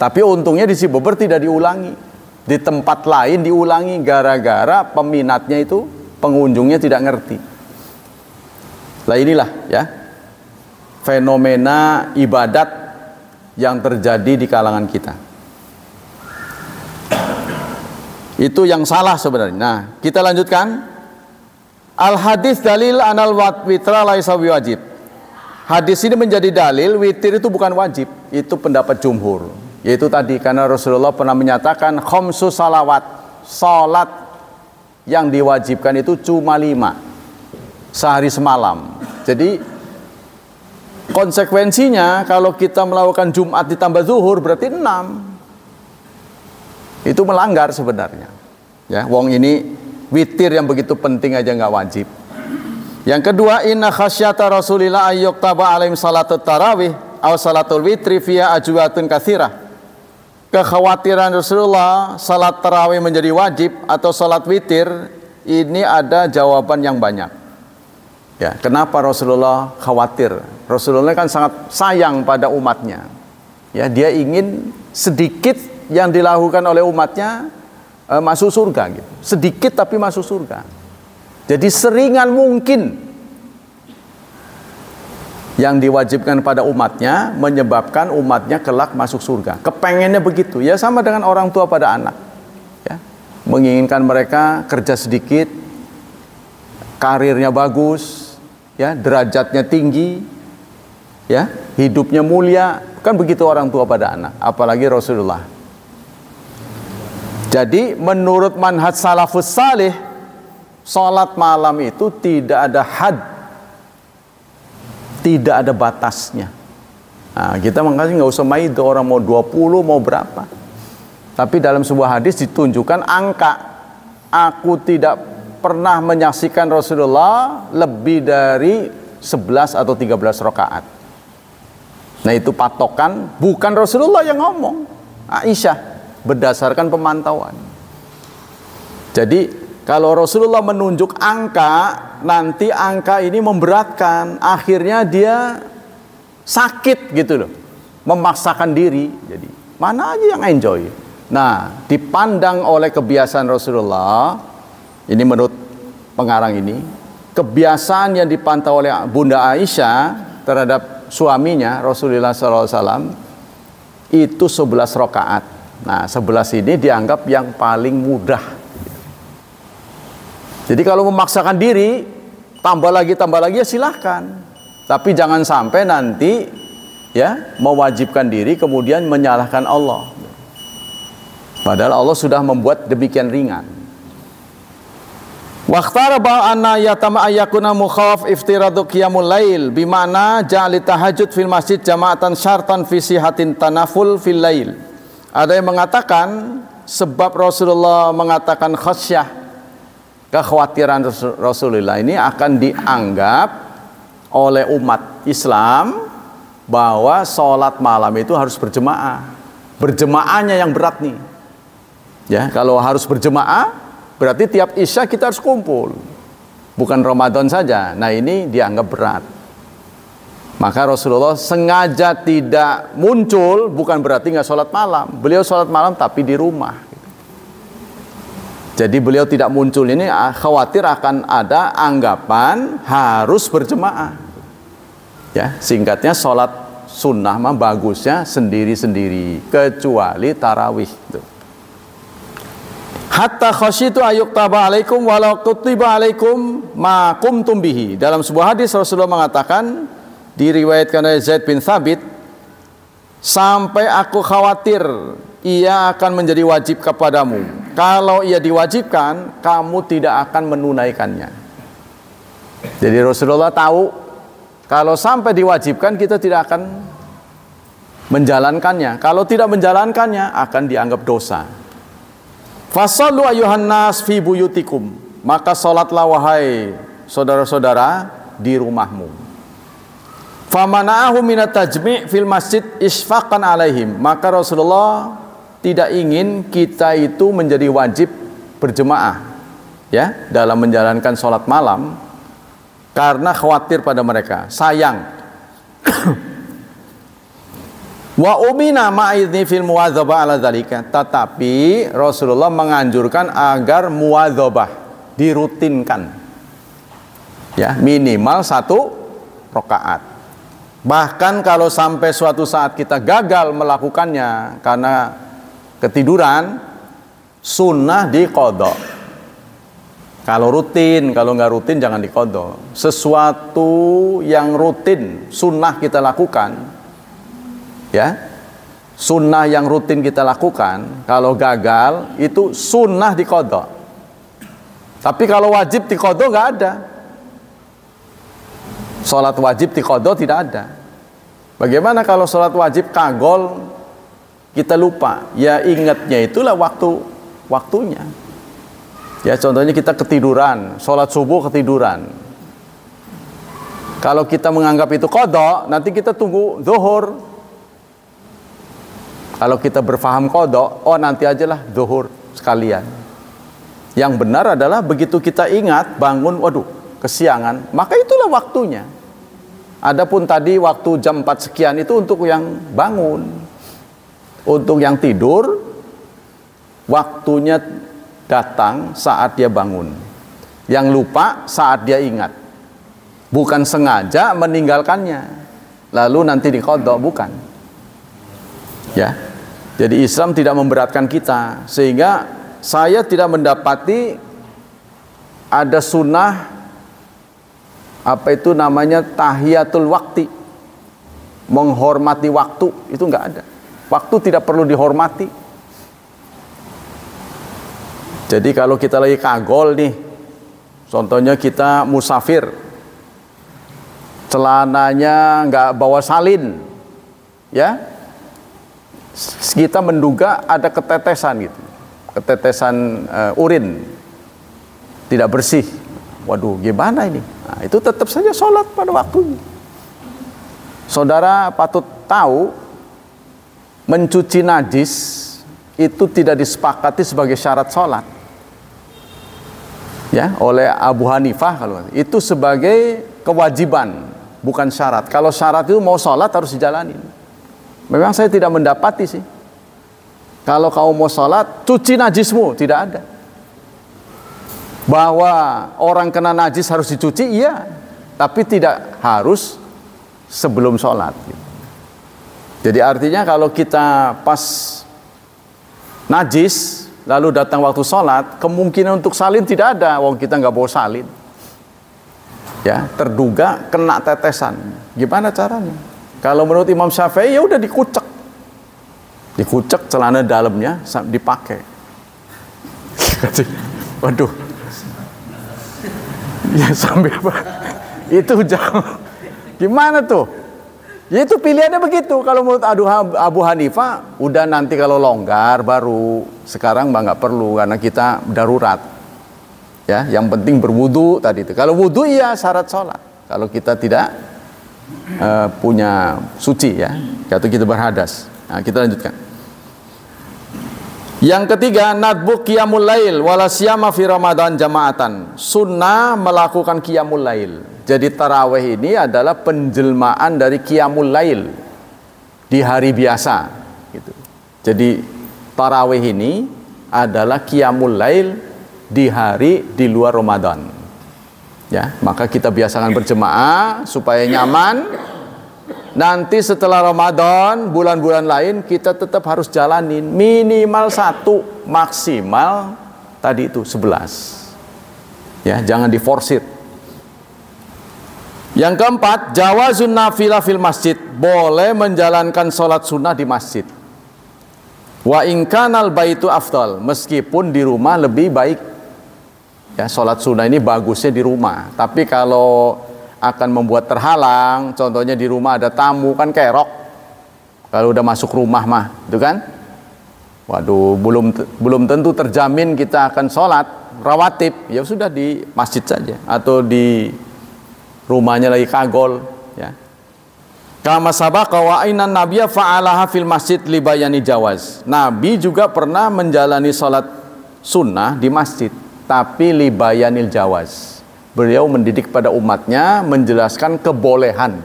Tapi untungnya di Cibeber tidak diulangi. Di tempat lain diulangi gara-gara peminatnya itu, pengunjungnya tidak ngerti. Lah inilah ya fenomena ibadat yang terjadi di kalangan kita. Itu yang salah sebenarnya. Nah, kita lanjutkan. Al hadis dalil anal witra laisa wajib. Hadis ini menjadi dalil witir itu bukan wajib. Itu pendapat jumhur. Yaitu tadi karena Rasulullah pernah menyatakan khamsu salawat, salat yang diwajibkan itu cuma 5 sehari semalam. Jadi konsekuensinya kalau kita melakukan Jumat ditambah zuhur berarti 6. Itu melanggar sebenarnya. Ya, wong ini witir yang begitu penting aja nggak wajib. Yang kedua, inna khasyata Rasulillah ayyuktaba alaihim salatut tarawih aw salatul witri fiha ajwatun katsirah. Kekhawatiran Rasulullah salat tarawih menjadi wajib atau salat witir ini ada jawaban yang banyak. Ya, kenapa Rasulullah khawatir? Rasulullah kan sangat sayang pada umatnya. Ya, dia ingin sedikit yang dilakukan oleh umatnya masuk surga gitu. Sedikit tapi masuk surga. Jadi seringan mungkin yang diwajibkan pada umatnya menyebabkan umatnya kelak masuk surga. Kepengennya begitu. Ya sama dengan orang tua pada anak. Ya, menginginkan mereka kerja sedikit, karirnya bagus, ya, derajatnya tinggi, ya, hidupnya mulia. Kan begitu orang tua pada anak, apalagi Rasulullah. Jadi menurut manhaj salafus salih, sholat malam itu tidak ada had, tidak ada batasnya. Nah, kita makanya nggak usah main orang mau 20 mau berapa. Tapi dalam sebuah hadis ditunjukkan angka. Aku tidak pernah menyaksikan Rasulullah lebih dari 11 atau 13 rakaat. Nah itu patokan, bukan Rasulullah yang ngomong, Aisyah. Berdasarkan pemantauan. Jadi kalau Rasulullah menunjuk angka, nanti angka ini memberatkan. Akhirnya dia sakit gitu loh, memaksakan diri. Jadi mana aja yang enjoy. Nah dipandang oleh kebiasaan Rasulullah, ini menurut pengarang ini, kebiasaan yang dipantau oleh Bunda Aisyah terhadap suaminya Rasulullah SAW itu 11 rakaat. Nah 11 ini dianggap yang paling mudah. Jadi kalau memaksakan diri tambah lagi ya silahkan. Tapi jangan sampai nanti ya mewajibkan diri kemudian menyalahkan Allah. Padahal Allah sudah membuat demikian ringan. Waqtara ba'anna yatama ayyakuna mukhawaf iftiradu qiyamul lail bimana ja'ali tahajud fil masjid jama'atan syartan fi sihatin tanaful fil lail. Ada yang mengatakan sebab Rasulullah mengatakan khasyah, kekhawatiran Rasulullah ini akan dianggap oleh umat Islam bahwa sholat malam itu harus berjemaah. Berjemaahnya yang berat nih. Ya, kalau harus berjemaah berarti tiap Isya kita harus kumpul. Bukan Ramadan saja. Nah, ini dianggap berat. Maka Rasulullah sengaja tidak muncul, bukan berarti nggak sholat malam. Beliau sholat malam tapi di rumah. Jadi beliau tidak muncul ini khawatir akan ada anggapan harus berjemaah. Ya, singkatnya sholat sunnah mah bagusnya sendiri-sendiri, kecuali tarawih. Hatta khasyitu ayyuktaba alaikum walau kutiba alaikum ma qumtum bihi. Dalam sebuah hadis Rasulullah mengatakan, diriwayatkan oleh Zaid bin Thabit, sampai aku khawatir ia akan menjadi wajib kepadamu. Kalau ia diwajibkan, kamu tidak akan menunaikannya. Jadi Rasulullah tahu kalau sampai diwajibkan kita tidak akan menjalankannya. Kalau tidak menjalankannya akan dianggap dosa. Fasallu ayuhan nas fi buyutikum, maka salatlah wahai saudara-saudara di rumahmu. Famana'ahu minat tajmi' fil masjid isfaqan alaihim, maka Rasulullah tidak ingin kita itu menjadi wajib berjemaah ya dalam menjalankan sholat malam karena khawatir pada mereka, sayang. Wa umina ma'idni fil muwadzabah ala dzalika, tetapi Rasulullah menganjurkan agar muwadzabah, dirutinkan ya, minimal 1 rakaat. Bahkan kalau sampai suatu saat kita gagal melakukannya karena ketiduran, sunnah diqadha. Kalau rutin, kalau nggak rutin jangan diqadha. Sesuatu yang rutin sunnah kita lakukan ya, sunnah yang rutin kita lakukan, kalau gagal itu sunnah diqadha. Tapi kalau wajib diqadha nggak ada. Sholat wajib diqadha tidak ada. Bagaimana kalau sholat wajib kagol, kita lupa? Ya ingatnya itulah waktunya. Ya contohnya kita ketiduran, sholat subuh ketiduran. Kalau kita menganggap itu qadha, nanti kita tunggu zuhur. Kalau kita berfaham qadha, oh nanti ajalah zuhur sekalian. Yang benar adalah begitu kita ingat, bangun, waduh kesiangan, maka itulah waktunya. Adapun tadi waktu jam 4 sekian itu untuk yang bangun. Untuk yang tidur, waktunya datang saat dia bangun. Yang lupa saat dia ingat. Bukan sengaja meninggalkannya lalu nanti diqadha, bukan. Ya. Jadi Islam tidak memberatkan kita, sehingga saya tidak mendapati ada sunnah apa itu namanya tahiyatul waktu, menghormati waktu, itu enggak ada. Waktu tidak perlu dihormati. Jadi kalau kita lagi kagol nih, contohnya kita musafir, celananya nggak bawa salin, ya, kita menduga ada ketetesan gitu, ketetesan urin, tidak bersih. Waduh, gimana ini? Nah, itu tetap saja sholat pada waktunya. Saudara patut tahu, mencuci najis itu tidak disepakati sebagai syarat sholat. Ya, oleh Abu Hanifah kalau itu sebagai kewajiban, bukan syarat. Kalau syarat itu mau sholat harus dijalani. Memang saya tidak mendapati sih. Kalau kamu mau sholat, cuci najismu, tidak ada. Bahwa orang kena najis harus dicuci, iya, tapi tidak harus sebelum sholat. Jadi artinya kalau kita pas najis lalu datang waktu sholat, kemungkinan untuk salin tidak ada, wong kita nggak bawa salin. Ya, terduga kena tetesan. Gimana caranya? Kalau menurut Imam Syafi'i ya udah dikucek, dikucek celana dalamnya dipakai. Waduh, ya sambil itu jauh. Gimana tuh? Ya itu pilihannya begitu. Kalau menurut Abu Hanifah, udah nanti kalau longgar baru. Sekarang mah nggak perlu karena kita darurat. Ya, yang penting berwudu tadi itu. Kalau wudu iya syarat sholat. Kalau kita tidak punya suci ya, atau kita berhadas. Nah, kita lanjutkan. Yang ketiga, nadbu qiyamul lail wala siyama fi Ramadan jama'atan. Sunnah melakukan qiyamul lail. Jadi tarawih ini adalah penjelmaan dari qiyamul lail di hari biasa gitu. Jadi tarawih ini adalah qiyamul lail di hari di luar Ramadan. Ya, maka kita biasakan berjemaah supaya nyaman. Nanti setelah Ramadan, bulan-bulan lain kita tetap harus jalanin minimal 1, maksimal tadi itu 11. Ya, jangan diforsir. Yang keempat, jawazun nafilah fil masjid, boleh menjalankan sholat sunnah di masjid. Wa in kanal baitu afdal, meskipun di rumah lebih baik. Ya, sholat sunnah ini bagusnya di rumah. Tapi kalau akan membuat terhalang, contohnya di rumah ada tamu kan kerok. Kalau udah masuk rumah mah, itu kan? Waduh, belum tentu terjamin kita akan sholat rawatib. Ya sudah di masjid saja atau di rumahnya lagi kagol. Ya. Kama sabaqa wa inna nabiyya fa'alaha fil masjid li bayani jawaz. Nabi juga pernah menjalani salat sunnah di masjid, tapi li bayanil jawaz. Beliau mendidik pada umatnya, menjelaskan kebolehan.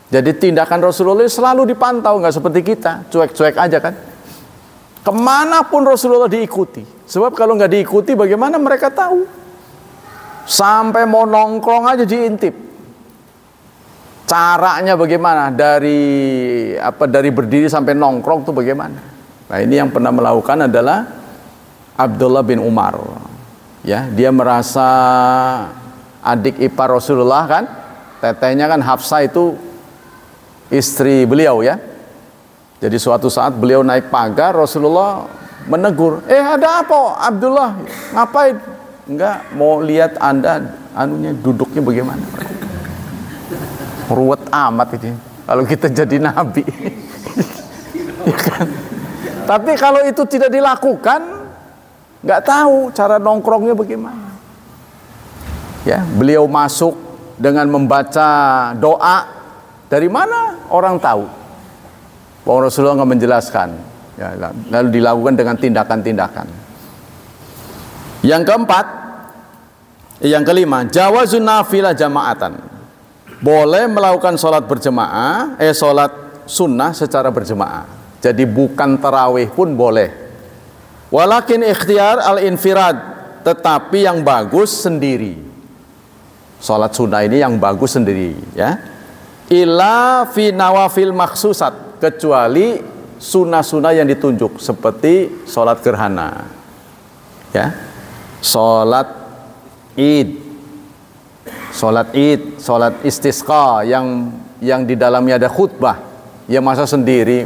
Jadi tindakan Rasulullah selalu dipantau, nggak seperti kita, cuek-cuek aja kan. Kemanapun Rasulullah diikuti. Sebab kalau nggak diikuti bagaimana mereka tahu? Sampai mau nongkrong aja diintip. Caranya bagaimana? Dari berdiri sampai nongkrong tuh bagaimana? Nah, ini yang pernah melakukan adalah Abdullah bin Umar. Ya, dia merasa adik ipar Rasulullah kan, tetehnya kan Hafsah itu istri beliau ya. Jadi suatu saat beliau naik pagar, Rasulullah menegur, ada apa Abdullah? Ngapain? Enggak, mau lihat Anda duduknya bagaimana. Ruwet amat ini kalau kita jadi nabi. Ya kan? Tapi kalau itu tidak dilakukan, nggak tahu cara nongkrongnya bagaimana. Ya, beliau masuk dengan membaca doa. Dari mana orang tahu? Bahwa Rasulullah nggak menjelaskan. Ya, lalu dilakukan dengan tindakan-tindakan. Yang keempat, yang kelima, jawazun nafilah jama'atan. Boleh melakukan sholat berjemaah, sholat sunnah secara berjemaah. Jadi bukan tarawih pun boleh. Walakin ikhtiar al-infirad, tetapi yang bagus sendiri. Sholat sunnah ini yang bagus sendiri, ya. Illa fi nawafil maksusat, kecuali sunnah-sunnah yang ditunjuk seperti sholat gerhana, ya, sholat id, sholat istisqa yang di dalamnya ada khutbah, ya masa sendiri,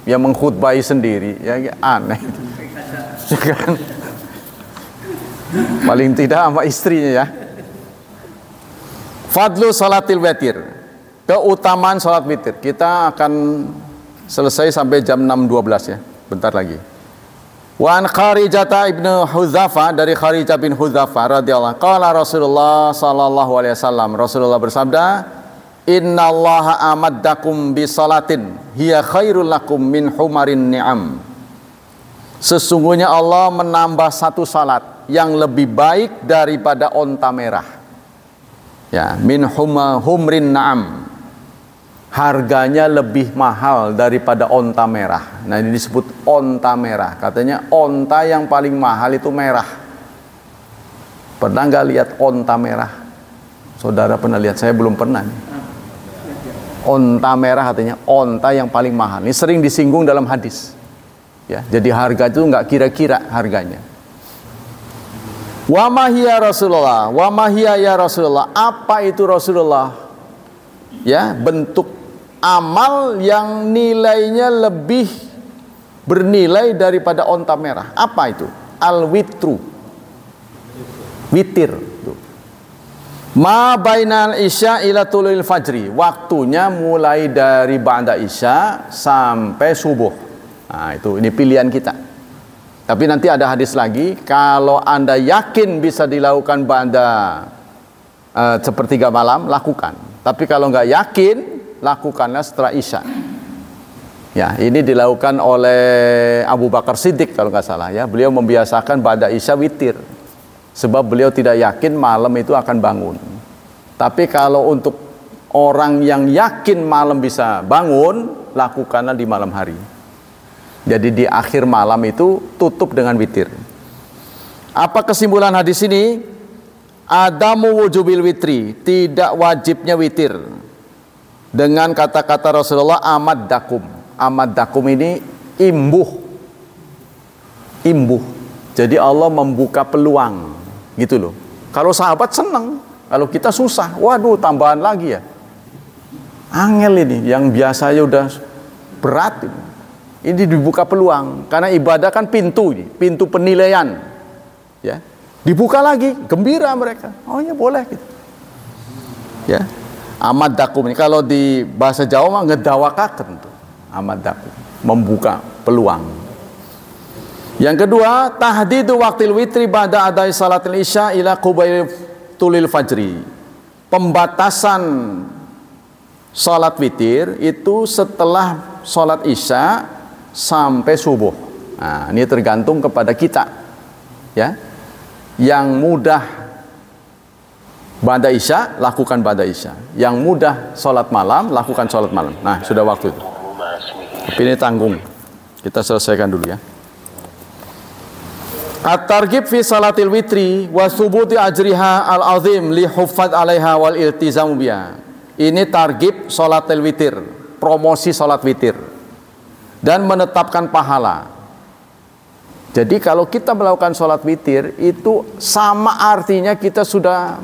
ya mengkhutbahi sendiri, ya aneh. Paling tidak sama istrinya ya. Fadlu sholatil witir, keutamaan sholat witir. Kita akan selesai sampai jam 6.12 ya, bentar lagi. Wa an Kharijah ibnu Hudzafah, dari Kharijah bin Hudzafah radhiyallahu, qala Rasulullah sallallahu alaihi wasallam, Rasulullah bersabda, innallaha amaddakum bi salatin hiya khairul lakum min humarin ni'am. Sesungguhnya Allah menambah satu salat yang lebih baik daripada onta merah. Ya, min humrin na'am. Harganya lebih mahal daripada onta merah. Nah, ini disebut onta merah. Katanya onta yang paling mahal itu merah. Pernah nggak lihat onta merah? Saudara pernah lihat? Saya belum pernah. Onta merah katanya onta yang paling mahal. Ini sering disinggung dalam hadis. Ya, jadi harga itu nggak kira-kira harganya. Wa ma hiya Rasulullah, wa ma hiya ya Rasulullah. Apa itu Rasulullah? Ya, bentuk amal yang nilainya lebih bernilai daripada onta merah. Apa itu? Al-witru, witir. Ma bainal isya ila tulil fajri, waktunya mulai dari ba'da isya sampai subuh. Nah, ini pilihan kita. Tapi nanti ada hadis lagi, kalau Anda yakin bisa dilakukan ba'da sepertiga malam, lakukan. Tapi kalau nggak yakin, lakukanlah setelah isya. Ya, ini dilakukan oleh Abu Bakar Siddiq kalau nggak salah ya. Beliau membiasakan ba'da isya witir. Sebab beliau tidak yakin malam itu akan bangun. Tapi kalau untuk orang yang yakin malam bisa bangun, lakukanlah di malam hari. Jadi di akhir malam itu tutup dengan witir. Apa kesimpulan hadis ini? Adamu wujubil witri, tidak wajibnya witir. Dengan kata-kata Rasulullah amad dakum. Amad dakum ini imbuh. Jadi Allah membuka peluang, gitu loh. Kalau sahabat senang, kalau kita susah, waduh tambahan lagi ya. Angel ini, yang biasanya udah berat ini dibuka peluang. Karena ibadah kan pintu penilaian. Ya, dibuka lagi, gembira mereka. Oh ya boleh gitu. Ya. Amad dakum ini kalau di bahasa Jawa mah ngedawakaken tuh. Amad dakum, membuka peluang. Yang kedua, tahdidu waqtil witri ba'da adai salatil isya ila qubail tulil fajri. Pembatasan sholat witir itu setelah sholat isya sampai subuh. Nah, ini tergantung kepada kita, ya. Yang mudah ba'da isya, lakukan ba'da isya. Yang mudah sholat malam, lakukan sholat malam. Nah, sudah waktu itu. Tapi ini tanggung. Kita selesaikan dulu ya. At-targhib fi salatil witri wa subuti ajriha al-azim li huffaz 'alaiha wal iltizamu biha. Ini targhib salatil witir, promosi salat witir dan menetapkan pahala. Jadi kalau kita melakukan salat witir itu sama artinya kita sudah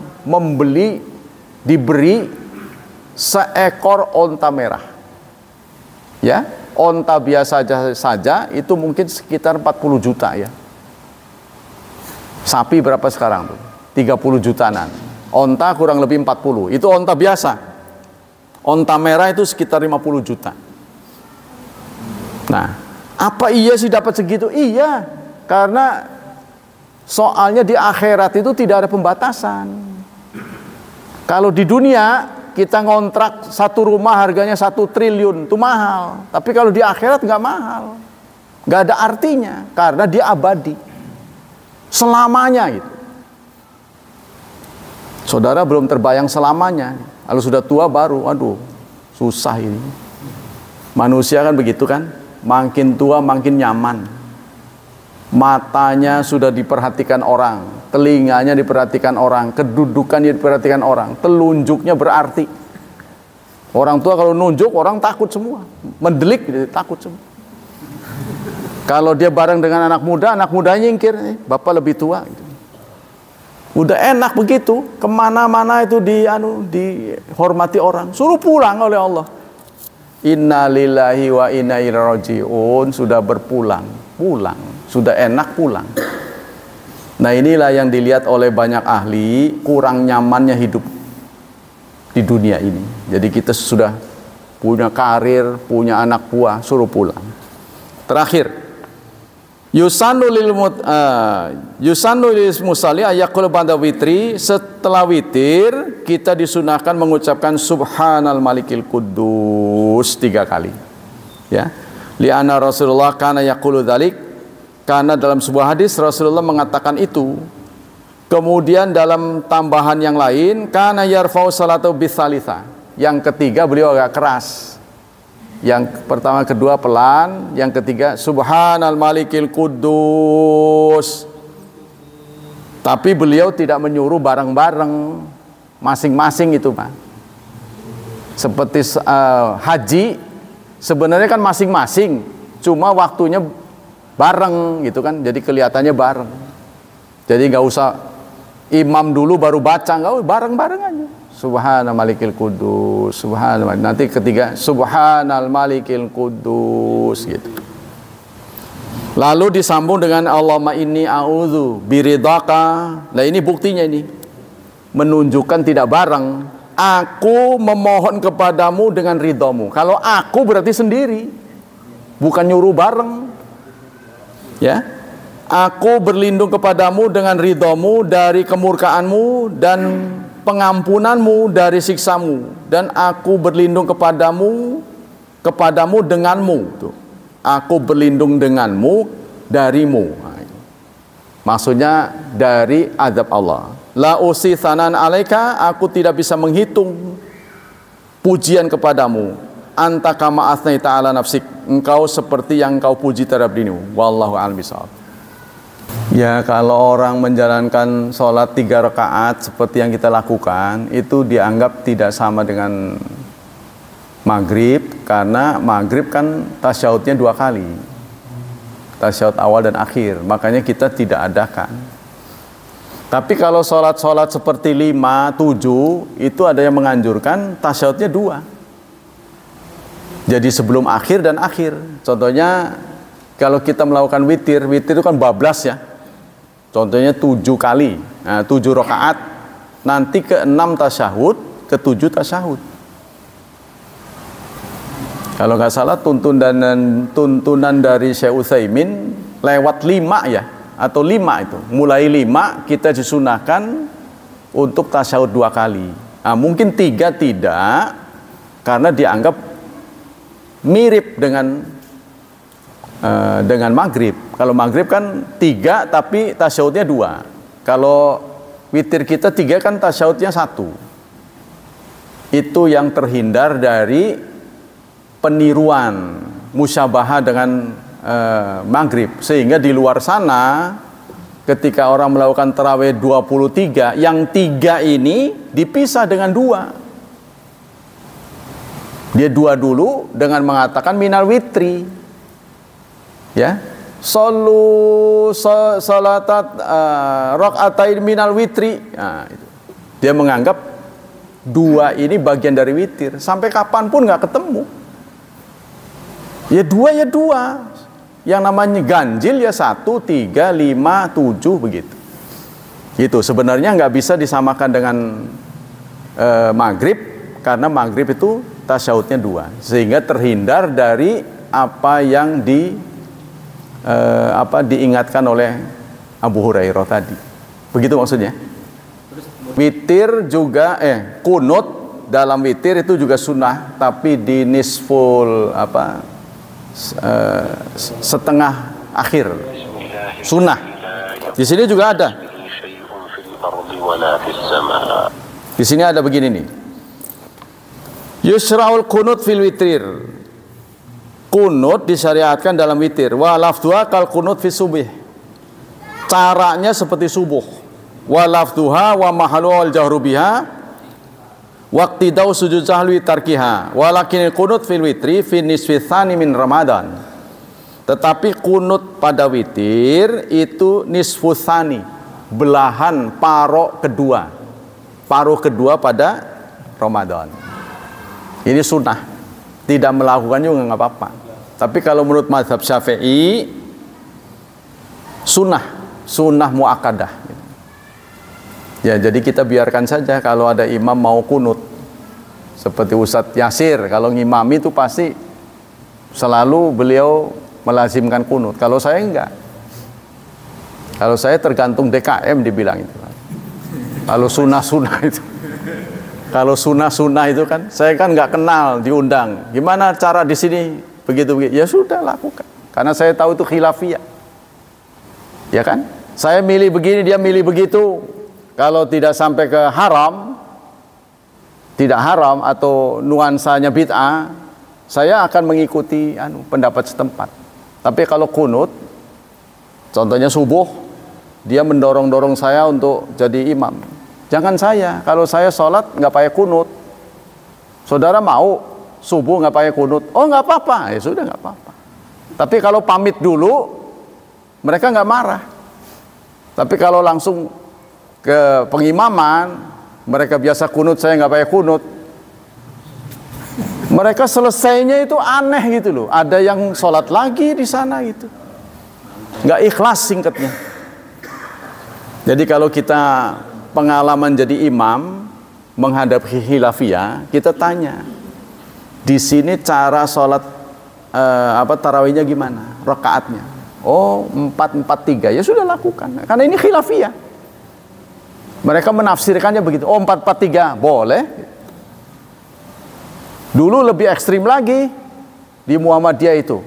diberi seekor onta merah. Ya, onta biasa saja itu mungkin sekitar 40 juta ya. Sapi berapa sekarang tuh? 30 jutaan. Onta kurang lebih 40. Itu onta biasa. Onta merah itu sekitar 50 juta. Nah, apa iya sih dapat segitu? Iya, karena soalnya di akhirat itu tidak ada pembatasan. Kalau di dunia kita ngontrak satu rumah harganya 1 triliun, itu mahal. Tapi kalau di akhirat nggak mahal. Nggak ada artinya, karena dia abadi. Selamanya gitu. Saudara belum terbayang selamanya. Kalau sudah tua baru, aduh, susah ini. Manusia kan begitu kan, makin tua makin nyaman. Matanya sudah diperhatikan orang, telinganya diperhatikan orang, kedudukannya diperhatikan orang, telunjuknya berarti. Orang tua kalau nunjuk orang takut semua, mendelik takut semua. Kalau dia bareng dengan anak mudanya nyingkir, bapak lebih tua. Gitu. Udah enak begitu, kemana-mana itu dihormati orang, suruh pulang oleh Allah. Inna lillahi wa inna ilaihi raji'un, sudah pulang, sudah enak pulang. Nah inilah yang dilihat oleh banyak ahli, kurang nyamannya hidup di dunia ini. Jadi kita sudah punya karir, punya anak buah, suruh pulang. Terakhir, Yusannu lil musalli ayaqul ba'da witri, setelah witir kita disunahkan mengucapkan subhanal malikil quddus 3 kali. Ya. Li'anna Rasulullah kana yaqulu dzalik, karena dalam sebuah hadis Rasulullah mengatakan itu. Kemudian dalam tambahan yang lain, kana yarfa'u salatu bisalisa. Yang ketiga beliau agak keras. Yang pertama, kedua pelan, yang ketiga subhanal malikil quddus. Tapi beliau tidak menyuruh bareng-bareng, masing-masing itu Pak. Seperti haji sebenarnya kan masing-masing, cuma waktunya bareng gitu kan, jadi kelihatannya bareng. Jadi nggak usah imam dulu baru baca, nggak, bareng-bareng aja. Subhanal malikil quddus, subhanal, nanti ketiga subhanal malikil quddus gitu. Lalu disambung dengan Allahumma inni a'udzu biridhaka. Nah ini buktinya ini, menunjukkan tidak bareng. Aku memohon kepadamu dengan ridhamu. Kalau aku berarti sendiri, bukan nyuruh bareng. Ya, aku berlindung kepadamu dengan ridhamu dari kemurkaanmu dan pengampunanmu dari siksamu, dan aku berlindung kepadamu denganmu. Tuh. Aku berlindung denganmu darimu. Maksudnya dari azab Allah. La usi thanan alaika, aku tidak bisa menghitung pujian kepadamu. Anta kama asnaita ala nafsik, engkau seperti yang engkau puji terhadap dirimu. Wallahu a'lam bishawab. Ya, kalau orang menjalankan sholat 3 rakaat seperti yang kita lakukan, itu dianggap tidak sama dengan maghrib, karena maghrib kan tasyahudnya 2 kali, tasyahud awal dan akhir, makanya kita tidak adakan. Tapi kalau sholat-sholat seperti 5, 7, itu ada yang menganjurkan tasyahudnya 2. Jadi sebelum akhir dan akhir. Contohnya kalau kita melakukan witir itu kan bablas ya. Contohnya 7 kali, nah, 7 rakaat, nanti ke-6 tasyahud, ke-7 tasyahud. Kalau nggak salah tuntunan dari Syekh Utsaimin lewat 5 ya, atau 5 itu. Mulai 5 kita disunahkan untuk tasyahud 2 kali. Nah, mungkin 3 tidak, karena dianggap mirip dengan maghrib. Kalau maghrib kan 3 tapi tasyahudnya 2. Kalau witir kita 3 kan tasyahudnya 1. Itu yang terhindar dari peniruan musyabahah dengan maghrib, sehingga di luar sana ketika orang melakukan tarawih 23, yang 3 ini dipisah dengan 2. Dia 2 dulu dengan mengatakan minal witri, ya, solu salatat rakaatain minal witri. Nah, itu. Dia menganggap 2 ini bagian dari witir, sampai kapanpun nggak ketemu. Ya 2 ya 2. Yang namanya ganjil ya 1, 3, 5, 7 begitu. Itu sebenarnya nggak bisa disamakan dengan maghrib, karena maghrib itu tasyahudnya 2, sehingga terhindar dari apa yang diingatkan oleh Abu Hurairah tadi. Begitu maksudnya. Witir juga kunut dalam witir itu juga sunnah, tapi di nisful setengah akhir sunnah. Di sini juga ada. Di sini ada begini nih. Yusra'ul kunut fil witir. Kunut disyariatkan dalam witir. Wa lafdhuha kal kunut fi subih. Caranya seperti subuh. Wa lafdhuha wa mahalu wal jahru biha waqtidau sujud sahwi tarkiha. Walakin kunut fil witri fi nisfi tsani min Ramadan. Tetapi kunut pada witir itu nisfu tsani, belahan paruh kedua. Paruh kedua pada Ramadan. Ini sunnah. Tidak melakukan juga nggak apa-apa. Tapi kalau menurut mazhab Syafi'i sunnah muakkadah. Ya, jadi kita biarkan saja kalau ada imam mau kunut. Seperti Ustadz Yasir, kalau ngimami itu pasti selalu beliau melazimkan kunut. Kalau saya enggak. Kalau saya tergantung DKM dibilang itu. Kalau sunnah-sunnah itu. Kalau sunnah-sunnah itu kan, saya kan nggak kenal, diundang. Gimana cara di sini? Begitu-begitu. Ya sudah, lakukan. Karena saya tahu itu khilafiyah. Ya kan? Saya milih begini, dia milih begitu. Kalau tidak sampai ke haram, tidak haram atau nuansanya bid'ah, saya akan mengikuti pendapat setempat. Tapi kalau kunut, contohnya subuh, dia mendorong-dorong saya untuk jadi imam. Jangan saya, kalau saya sholat nggak pakai kunut. Saudara mau subuh nggak pakai kunut? Oh nggak apa-apa, ya sudah nggak apa-apa. Tapi kalau pamit dulu, mereka nggak marah. Tapi kalau langsung ke pengimaman, mereka biasa kunut, saya nggak pakai kunut. Mereka selesainya itu aneh gitu loh. Ada yang sholat lagi di sana gitu. Nggak ikhlas singkatnya. Jadi kalau kita pengalaman jadi imam menghadapi khilafiyah, kita tanya, di sini cara sholat tarawihnya gimana? Rakaatnya? Oh 4-4-3, ya sudah lakukan. Karena ini khilafiyah. Mereka menafsirkannya begitu. Oh 4-4-3 boleh. Dulu lebih ekstrim lagi di Muhammadiyah itu.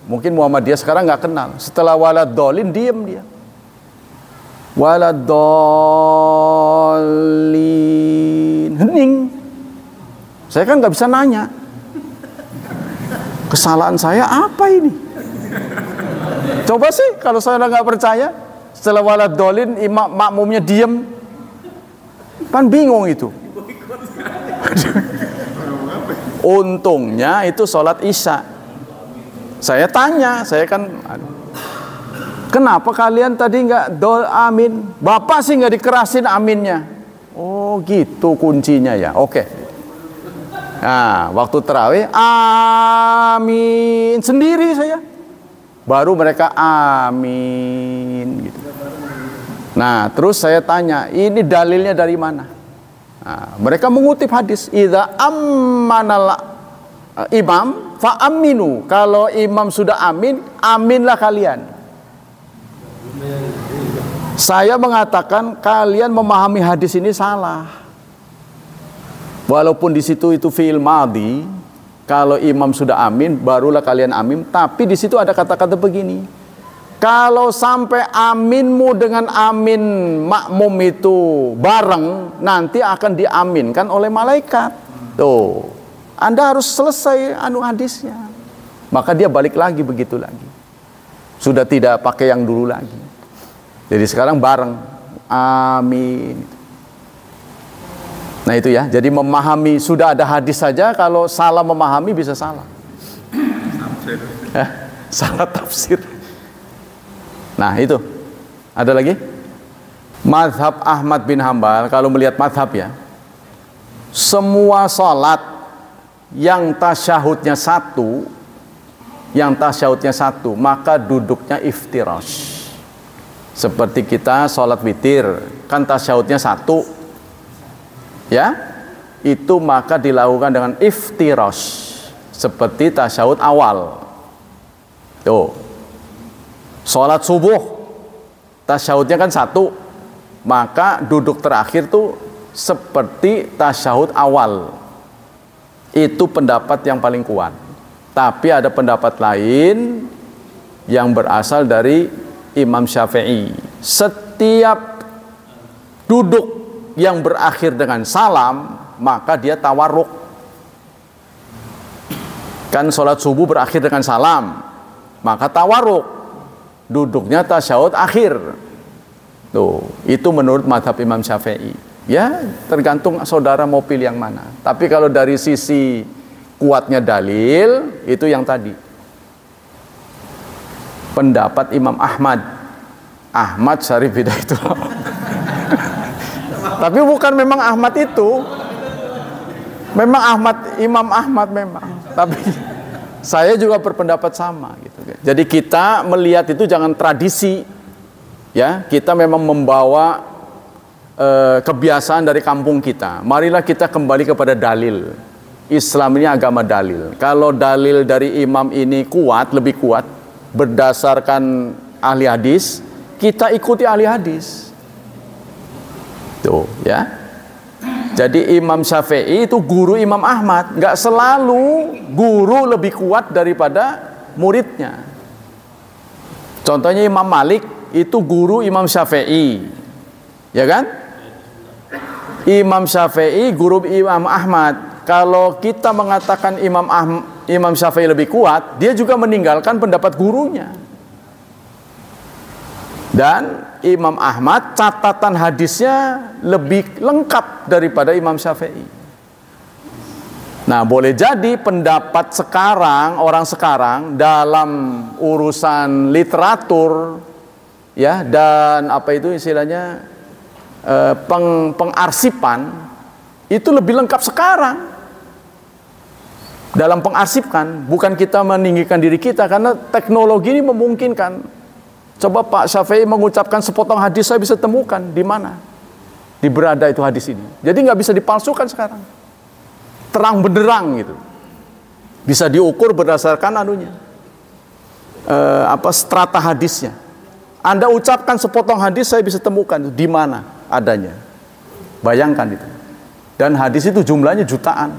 Mungkin Muhammadiyah sekarang nggak kenal. Setelah walad dolin diem dia. Walad dolin hening. Saya kan nggak bisa nanya. Kesalahan saya apa ini? Coba sih kalau saya nggak percaya. Setelah walad dolin imam makmumnya diem. Kan bingung itu. Untungnya itu sholat isya. Saya tanya, saya kan, kenapa kalian tadi nggak dol amin? Bapak sih nggak dikerasin aminnya. Oh gitu kuncinya ya. Oke. Nah waktu tarawih amin sendiri saya. Baru mereka amin gitu. Nah, terus saya tanya, ini dalilnya dari mana? Nah, mereka mengutip hadis, idza ammanal imam fa aminu. Kalau imam sudah amin, aminlah kalian. Saya mengatakan kalian memahami hadis ini salah. Walaupun di situ itu fi'il madhi, kalau imam sudah amin, barulah kalian amin. Tapi di situ ada kata-kata begini, kalau sampai aminmu dengan amin makmum itu bareng, nanti akan diaminkan oleh malaikat. Tuh, Anda harus selesai hadisnya. Maka dia balik lagi begitu lagi. Sudah tidak pakai yang dulu lagi. Jadi sekarang bareng, amin. Nah itu ya, jadi memahami, sudah ada hadis saja, kalau salah memahami bisa salah. Salah tafsir. Nah itu, ada lagi? Mazhab Ahmad bin Hambal, kalau melihat mazhab ya, semua sholat yang tasyahudnya satu, maka duduknya iftirash. Seperti kita sholat witir, kan tasyahudnya satu, ya, itu maka dilakukan dengan iftirash seperti tasyahud awal. Tuh, sholat subuh tasyahudnya kan satu, maka duduk terakhir tuh seperti tasyahud awal. Itu pendapat yang paling kuat. Tapi ada pendapat lain yang berasal dari Imam Syafi'i. Setiap duduk yang berakhir dengan salam, maka dia tawarruk. Kan sholat subuh berakhir dengan salam, maka tawarruk, duduknya tasyahud akhir. Tuh, itu menurut mazhab Imam Syafi'i. Ya, tergantung saudara mau pilih yang mana. Tapi kalau dari sisi kuatnya dalil, itu yang tadi, pendapat Imam Ahmad Syarif Hidayatullah. Tapi bukan memang Ahmad itu, memang Imam Ahmad memang. Tapi saya juga berpendapat sama gitu. Jadi kita melihat itu jangan tradisi, ya. Kita memang membawa kebiasaan dari kampung kita. Marilah kita kembali kepada dalil. Islam ini agama dalil. Kalau dalil dari imam ini kuat, lebih kuat, berdasarkan ahli hadis, kita ikuti ahli hadis. Tuh, ya. Jadi Imam Syafi'i itu guru Imam Ahmad. Nggak selalu guru lebih kuat daripada muridnya. Contohnya Imam Malik itu guru Imam Syafi'i, ya kan? Imam Syafi'i guru Imam Ahmad. Kalau kita mengatakan Imam Syafi'i lebih kuat, dia juga meninggalkan pendapat gurunya. Dan Imam Ahmad catatan hadisnya lebih lengkap daripada Imam Syafi'i. Nah, boleh jadi pendapat orang sekarang dalam urusan literatur, ya, dan apa itu istilahnya pengarsipan, itu lebih lengkap sekarang. Dalam pengarsipkan, bukan kita meninggikan diri kita, karena teknologi ini memungkinkan. Coba Pak Syafi'i mengucapkan sepotong hadis, saya bisa temukan di mana, di berada itu hadis ini. Jadi nggak bisa dipalsukan sekarang, terang benderang gitu. Bisa diukur berdasarkan strata hadisnya. Anda ucapkan sepotong hadis, saya bisa temukan di mana adanya. Bayangkan itu. Dan hadis itu jumlahnya jutaan.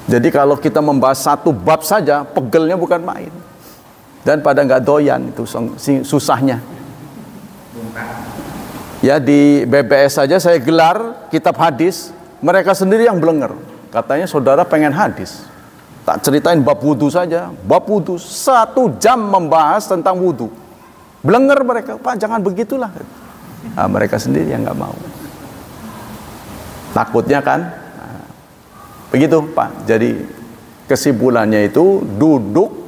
Jadi kalau kita membahas satu bab saja, pegelnya bukan main. Dan pada nggak doyan itu susahnya. Ya, di BBS saja saya gelar kitab hadis, mereka sendiri yang belenger. Katanya saudara pengen hadis, tak ceritain bab wudu saja, bab wudu 1 jam membahas tentang wudu. Belenger mereka, Pak jangan begitulah. Nah, mereka sendiri yang nggak mau. Takutnya kan, nah, begitu Pak. Jadi kesimpulannya itu duduk.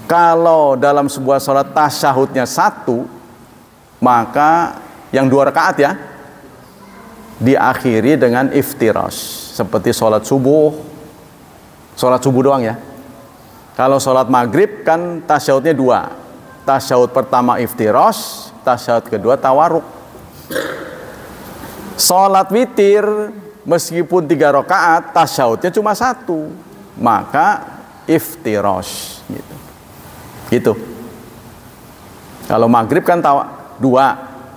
Kalau dalam sebuah sholat tasyahudnya 1, maka yang 2 rakaat ya, diakhiri dengan iftirash. Seperti sholat subuh doang ya. Kalau sholat maghrib kan tasyahudnya 2. Tasyahud pertama iftirash, tasyahud kedua tawarruk. Sholat witir meskipun 3 rakaat, tasyahudnya cuma 1, maka iftirash gitu. Gitu. Kalau maghrib kan 2,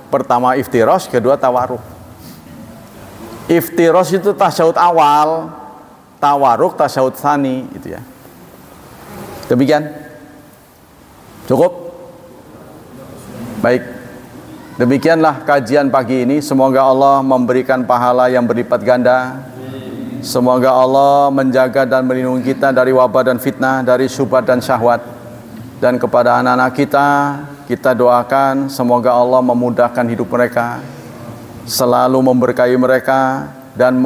pertama iftirash, kedua tawarruk. Iftirosh itu tasyahud awal, tawaruk tasyahud tsani, itu ya. Demikian. Cukup? Baik. Demikianlah kajian pagi ini. Semoga Allah memberikan pahala yang berlipat ganda. Semoga Allah menjaga dan melindungi kita dari wabah dan fitnah, dari syubhat dan syahwat. Dan kepada anak-anak kita, kita doakan semoga Allah memudahkan hidup mereka, selalu memberkahi mereka, dan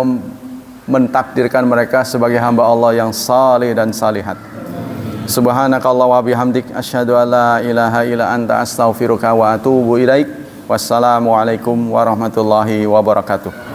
mentakdirkan mereka sebagai hamba Allah yang saleh dan salihat. Subhanakallah wa bihamdik, asyhadu an la ilaha illa anta, astaghfiruka wa atubu ilaik. Wassalamualaikum warahmatullahi wabarakatuh.